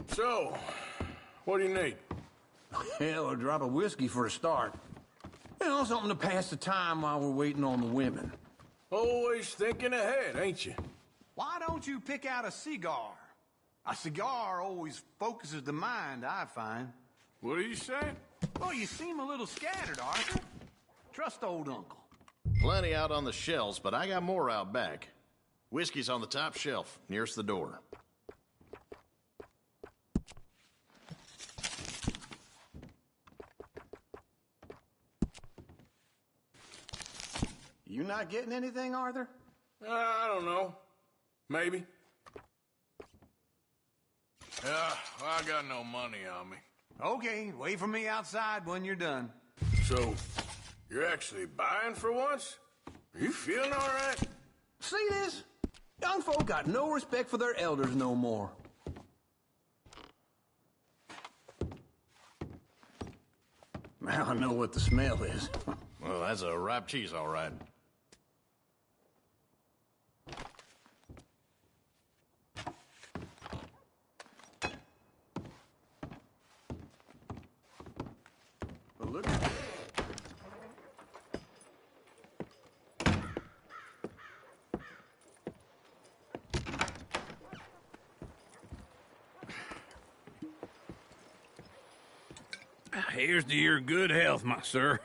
So, what do you need? Hell, a drop of whiskey for a start. You know, something to pass the time while we're waiting on the women. Always thinking ahead, ain't you? Why don't you pick out a cigar? A cigar always focuses the mind, I find. What are you saying? Well, you seem a little scattered, Arthur. Trust old Uncle. Plenty out on the shelves, but I got more out back. Whiskey's on the top shelf, nearest the door. You not getting anything, Arthur? I don't know. Maybe. Yeah, I got no money on me. Okay, wait for me outside when you're done. So, you're actually buying for once? Are you feeling all right? See this? Young folk got no respect for their elders no more. Now I know what the smell is. Well, that's a ripe cheese, all right. Well, look at that. Here's to your good health, my sir.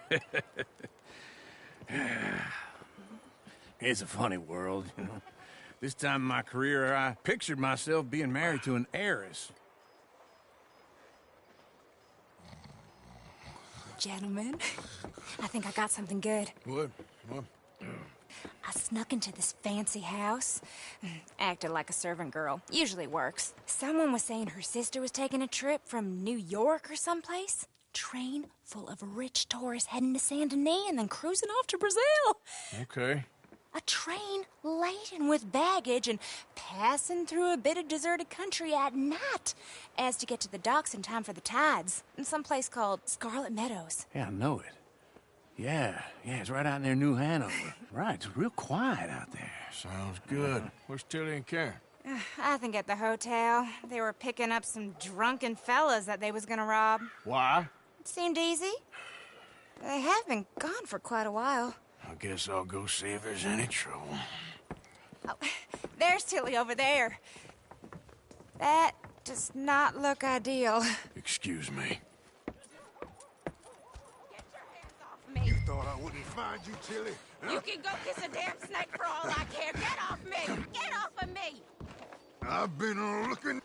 It's a funny world, you know. This time in my career, I pictured myself being married to an heiress. Gentlemen, I think I got something good. What? I snuck into this fancy house. Acted like a servant girl. Usually works. Someone was saying her sister was taking a trip from New York or someplace. Train full of rich tourists heading to Saint Denis and then cruising off to Brazil. Okay. A train laden with baggage and passing through a bit of deserted country at night as to get to the docks in time for the tides in some place called Scarlet Meadows. Yeah, I know it. Yeah, it's right out near New Hanover. Right, it's real quiet out there. Sounds good. Where's Tilly and Karen? I think at the hotel. They were picking up some drunken fellas that they was gonna rob. Why? It seemed easy. They have been gone for quite a while. I guess I'll go see if there's any trouble. Oh, there's Tilly over there. That does not look ideal. Excuse me. You thought I wouldn't find you, Tilly? Huh? You can go kiss a damn snake for all I care. Get off me! Get off of me! I've been looking.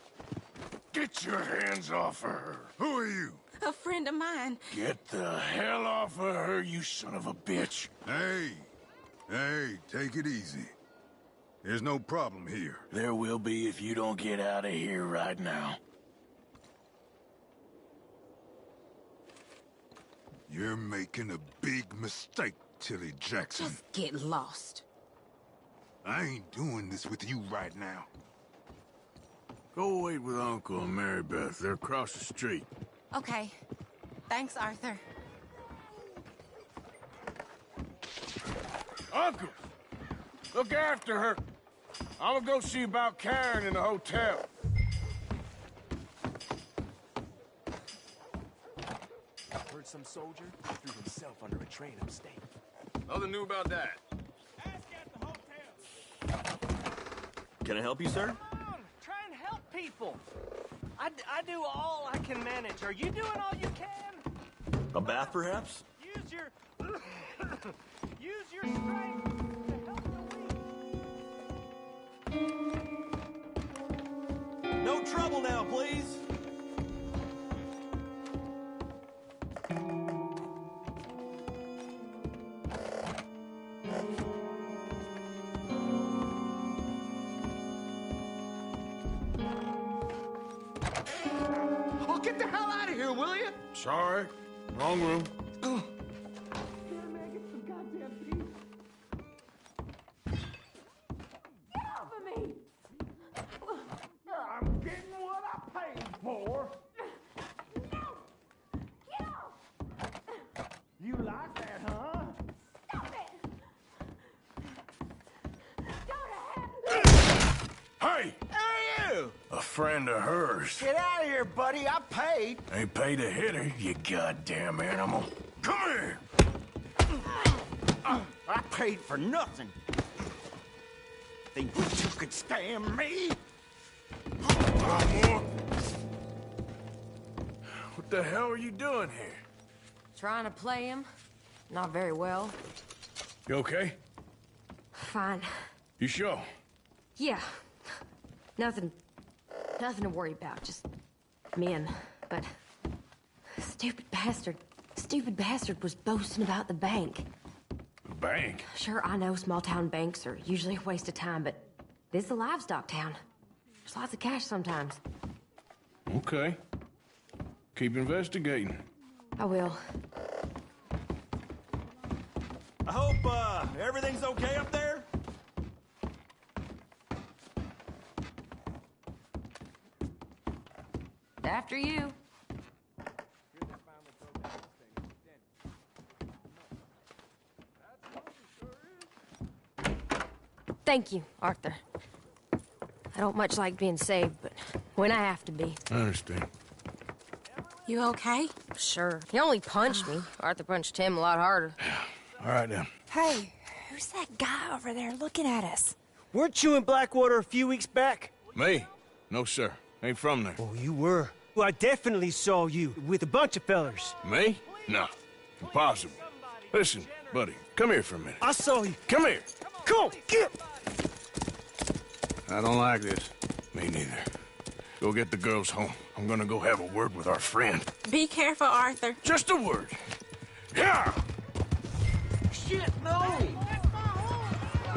Get your hands off of her. Who are you? A friend of mine. Get the hell off of her, you son of a bitch. Hey, take it easy. There's no problem here. There will be if you don't get out of here right now. You're making a big mistake, Tilly Jackson. Just get lost. I ain't doing this with you right now. Go wait with Uncle and Mary Beth. They're across the street. Okay. Thanks, Arthur. Uncle! Look after her. I'm gonna go see about Karen in the hotel. Heard some soldier threw himself under a train upstate. Nothing new about that. Ask at the hotel. Can I help you, sir? Try and help people. I do all I can manage. Are you doing all you can? A bath, perhaps? Use your strength to help the weak. No trouble now, please. Oh, get the hell out of here, will you? Sorry. Wrong room. I'm getting what I paid for. No! Get off! You like that, huh? Stop it! Hey! Who are you? A friend of hers. Get out of here, buddy. I paid. Ain't paid to hit her, you goddamn animal. Come here! I paid for nothing. Think you could scam me? What the hell are you doing here? Trying to play him. Not very well. You okay? Fine. You sure? Yeah. Nothing to worry about. Just men. But stupid bastard was boasting about the bank. The bank? Sure, I know small town banks are usually a waste of time, but this is a livestock town. There's lots of cash sometimes. Okay. Keep investigating. I will. I hope, everything's okay up there? After you. Thank you, Arthur. I don't much like being saved, but when I have to be. I understand. You okay? Sure. He only punched me. Arthur punched him a lot harder. All right, then. Hey, who's that guy over there looking at us? Weren't you in Blackwater a few weeks back? Me? No, sir. Ain't from there. Oh, you were. Well, I definitely saw you with a bunch of fellers. Me? No. Impossible. Listen, buddy, come here for a minute. I saw you. Come here. Come on, get! I don't like this. Me neither. Go get the girls home. I'm gonna go have a word with our friend. Be careful, Arthur. Just a word. Yeah! Shit, no!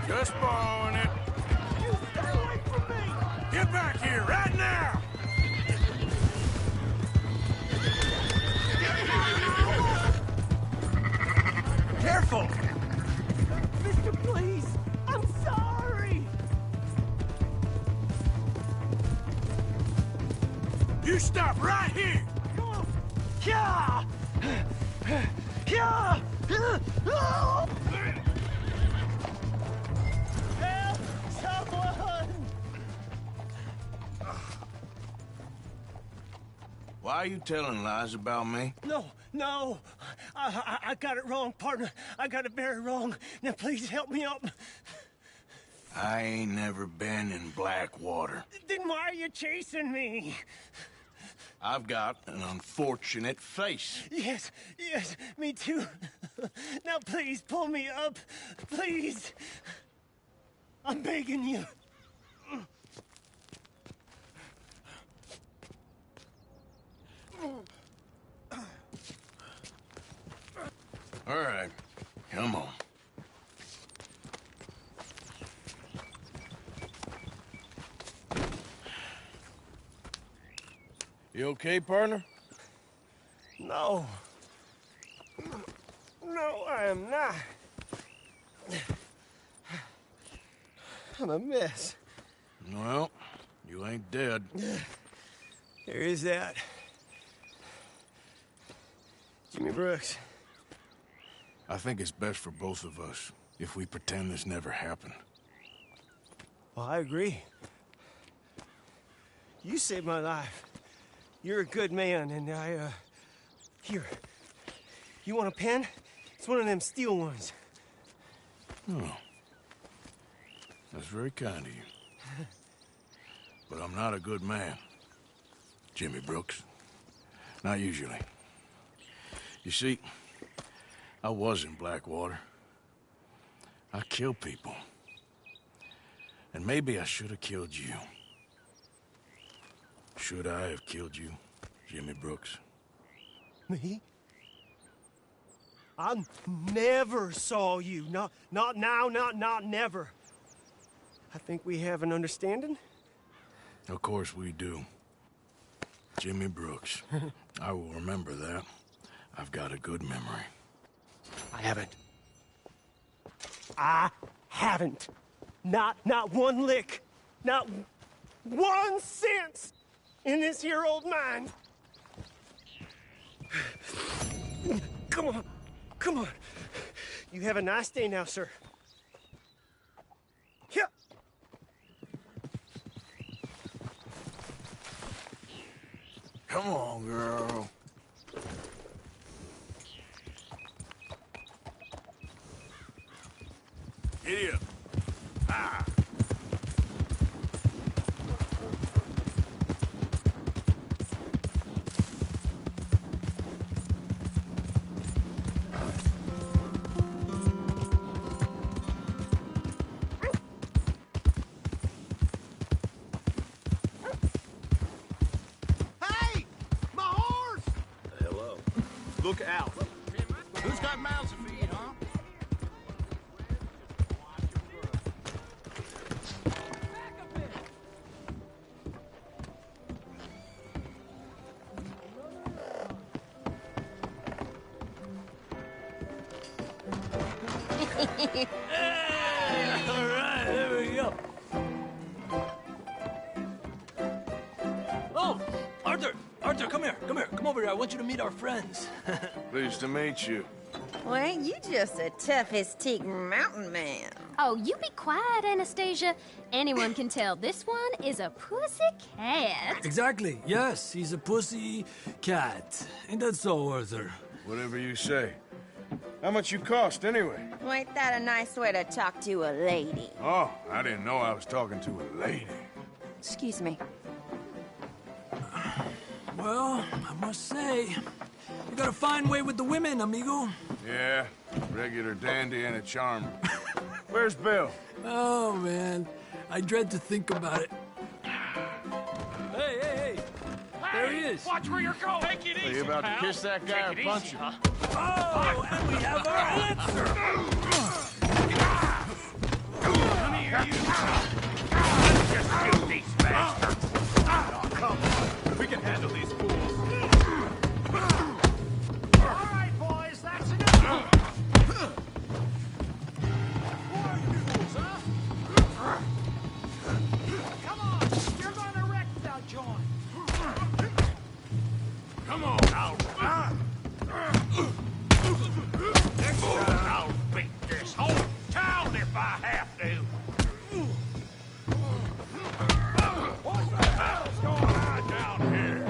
Just borrowing it. You stay away from me! Get back here right now! Careful! Mister, please! stop right here! Yeah! Yeah! Help! Someone! Why are you telling lies about me? No. I got it wrong, partner. I got it very wrong. Now, please help me up. I ain't never been in Blackwater. Then why are you chasing me? I've got an unfortunate face. Yes, me too. Now, please, pull me up. Please. I'm begging you. All right, come on. You okay, partner? No. No, I am not. I'm a mess. Well, you ain't dead. There is that. Jimmy Brooks. I think it's best for both of us if we pretend this never happened. Well, I agree. You saved my life. You're a good man, and here. You want a pen? It's one of them steel ones. Oh. That's very kind of you. But I'm not a good man, Jimmy Brooks. Not usually. You see, I was in Blackwater. I killed people. And maybe I should have killed you. Should I have killed you, Jimmy Brooks? Me? I never saw you. Not now, not never. I think we have an understanding. Of course we do. Jimmy Brooks. I will remember that. I've got a good memory. I haven't. Not one lick. Not 1 cent in this here old mine. Come on. You have a nice day now, sir. Here. Come on, girl. Giddy up. Ah. Hey! My horse! Hello. Look out. Who's got mouths to feed, huh? All right, there we go. Oh, Arthur, come here. Come over here. I want you to meet our friends. Pleased to meet you. Well, ain't you just a tough-as-teak mountain man? Oh, you be quiet, Anastasia. Anyone can tell this one is a pussy cat. Exactly. Yes, he's a pussy cat. Ain't that so, Arthur? Whatever you say. How much you cost, anyway? Well, ain't that a nice way to talk to a lady? Oh, I didn't know I was talking to a lady. Excuse me. Well, I must say, you got a fine way with the women, amigo. Yeah, regular dandy and a charmer. Where's Bill? Oh, man. I dread to think about it. Hey! There he is. Watch where you're going. Take it easy, Are you about pal. to kiss that guy or Take it punch easy, him? huh? Oh, and we have our answer. Come here, you. Let's just shoot these bastards. Oh, come on. We can handle these fools. All right, boys, that's enough. Who are you fools, huh? Come on, you're gonna wreck that joint. Come on, next time I'll beat this whole town if I have to. What the hell's going on down here?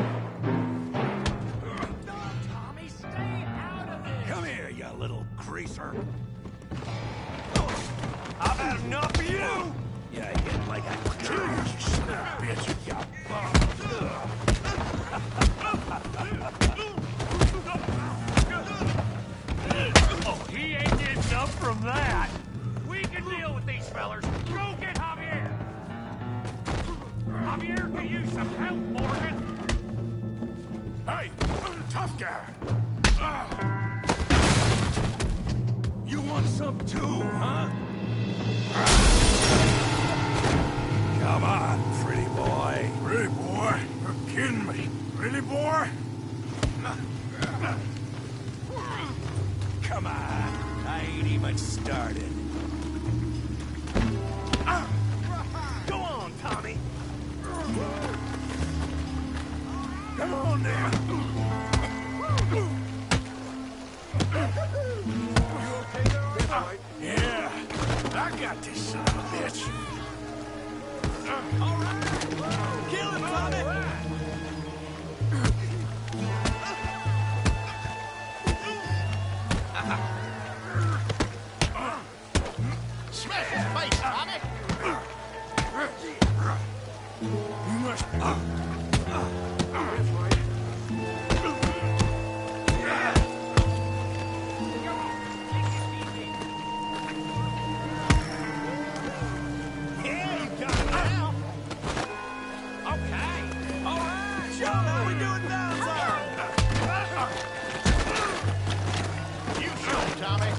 Tommy, stay out of this! Come here, you little greaser. I've had enough of you! Yeah, I get like I killed you, son of a bitch. Oh, he ain't did enough from that. We can deal with these fellers. Go get Javier. Javier can use some help, Morgan. Hey, tough guy. You want some too, huh? Come on, pretty boy. Pretty boy? You're kidding me. Pretty boy? Come on. I ain't even started. Go on, Tommy. Come on now. Yeah, I got this son of a bitch. All right. Kill him, Tommy. Smash his face, Tommy! You must... Yeah, you got it now. Okay. All right. Show how we doing down there. You show him, Tommy.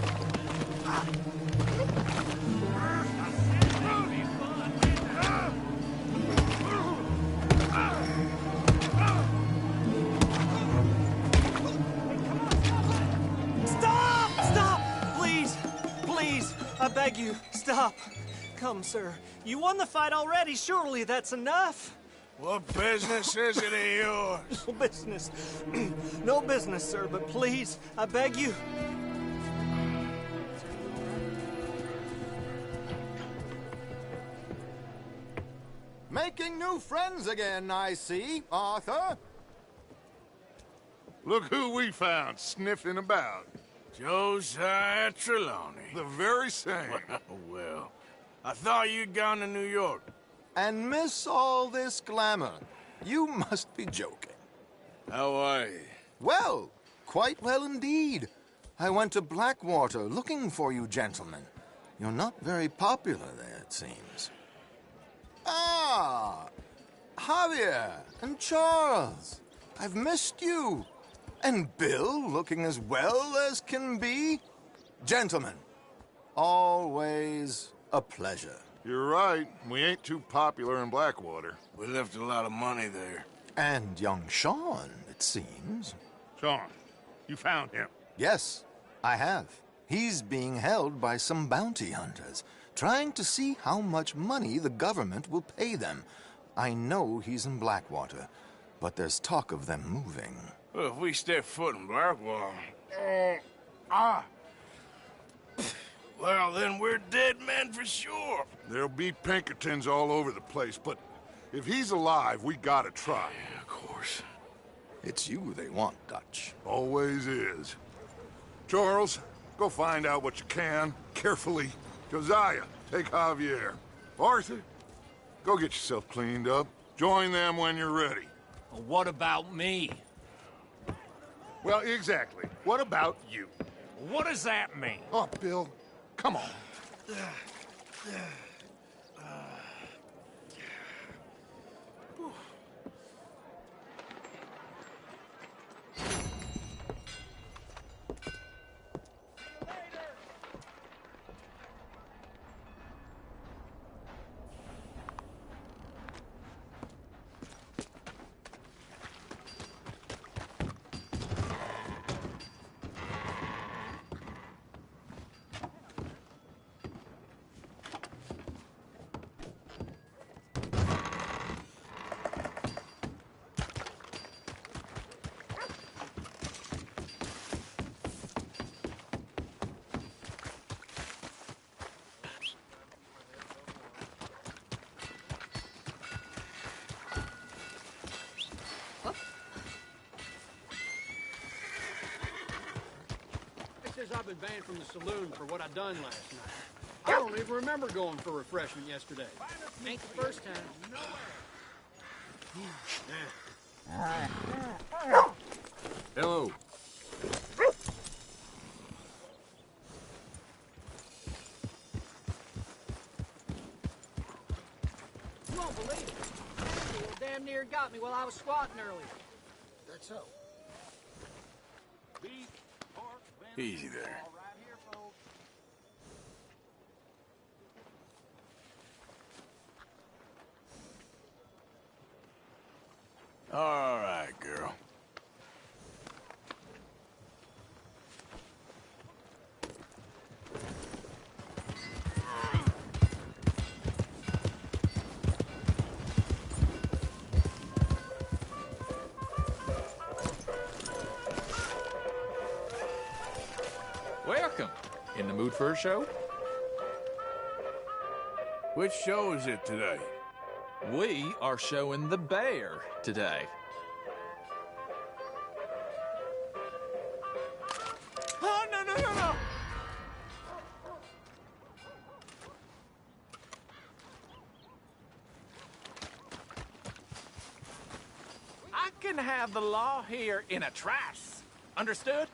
Stop! Stop! Please! Please! I beg you, stop. Come, sir. You won the fight already. Surely that's enough. What business is it of yours? No business. No business, sir, but please, I beg you. Making new friends again, I see, Arthur. Look who we found sniffing about. Josiah Trelawney. The very same. Well, I thought you'd gone to New York. And miss all this glamour. You must be joking. How are you? Well, quite well indeed. I went to Blackwater looking for you gentlemen. You're not very popular there, it seems. Ah, Javier and Charles. I've missed you. And Bill looking as well as can be. Gentlemen, always a pleasure. You're right. We ain't too popular in Blackwater. We left a lot of money there. And young Sean, it seems. Sean, you found him? Yes, I have. He's being held by some bounty hunters, trying to see how much money the government will pay them. I know he's in Blackwater, but there's talk of them moving. Well, if we step foot in Blackwater... Well, then we're dead men for sure. There'll be Pinkertons all over the place, but if he's alive, we gotta try. Yeah, of course. It's you they want, Dutch. Always is. Charles, go find out what you can, carefully. Josiah, take Javier. Arthur, go get yourself cleaned up. Join them when you're ready. Well, what about me? Well, exactly. What about you? What does that mean? Oh, Bill, come on. years I've been banned from the saloon for what I done last night. I don't even remember going for refreshment yesterday. Ain't the first time. Hello. You won't believe it. Samuel damn near got me while I was squatting earlier. That's so. Easy there. All right, girl. Welcome. In the mood for a show? Which show is it today? We are showing the bear today. Oh, no! I can have the law here in a trice. Understood?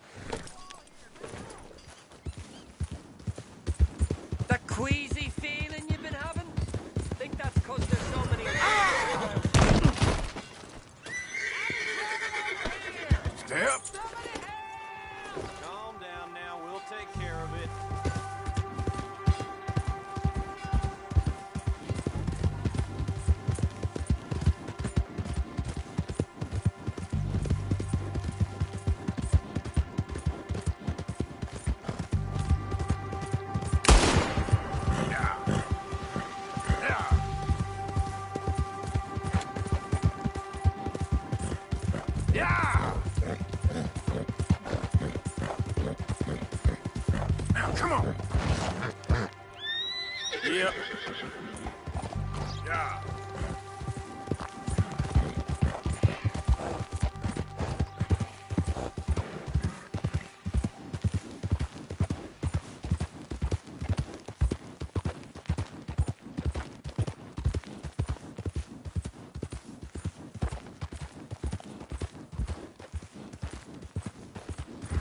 The queasy feeling you've been having? Think that's because there's so many... Step. Calm down now. We'll take care of it. Yeah! Now, come on! Yep. Yeah.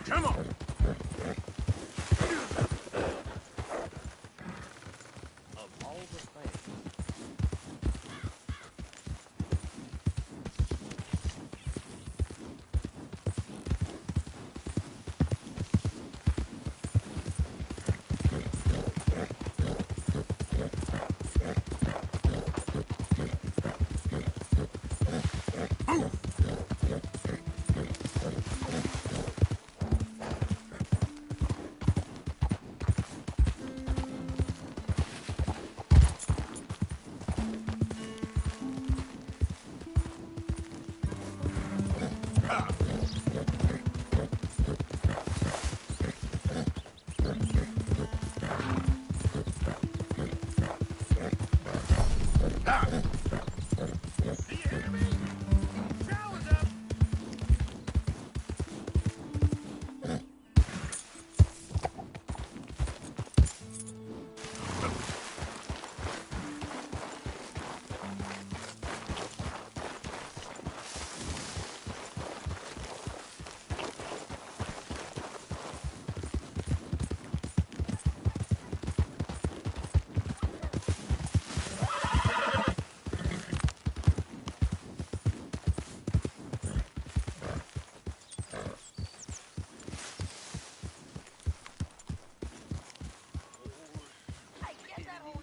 Come on! Of all the things.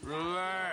Relax.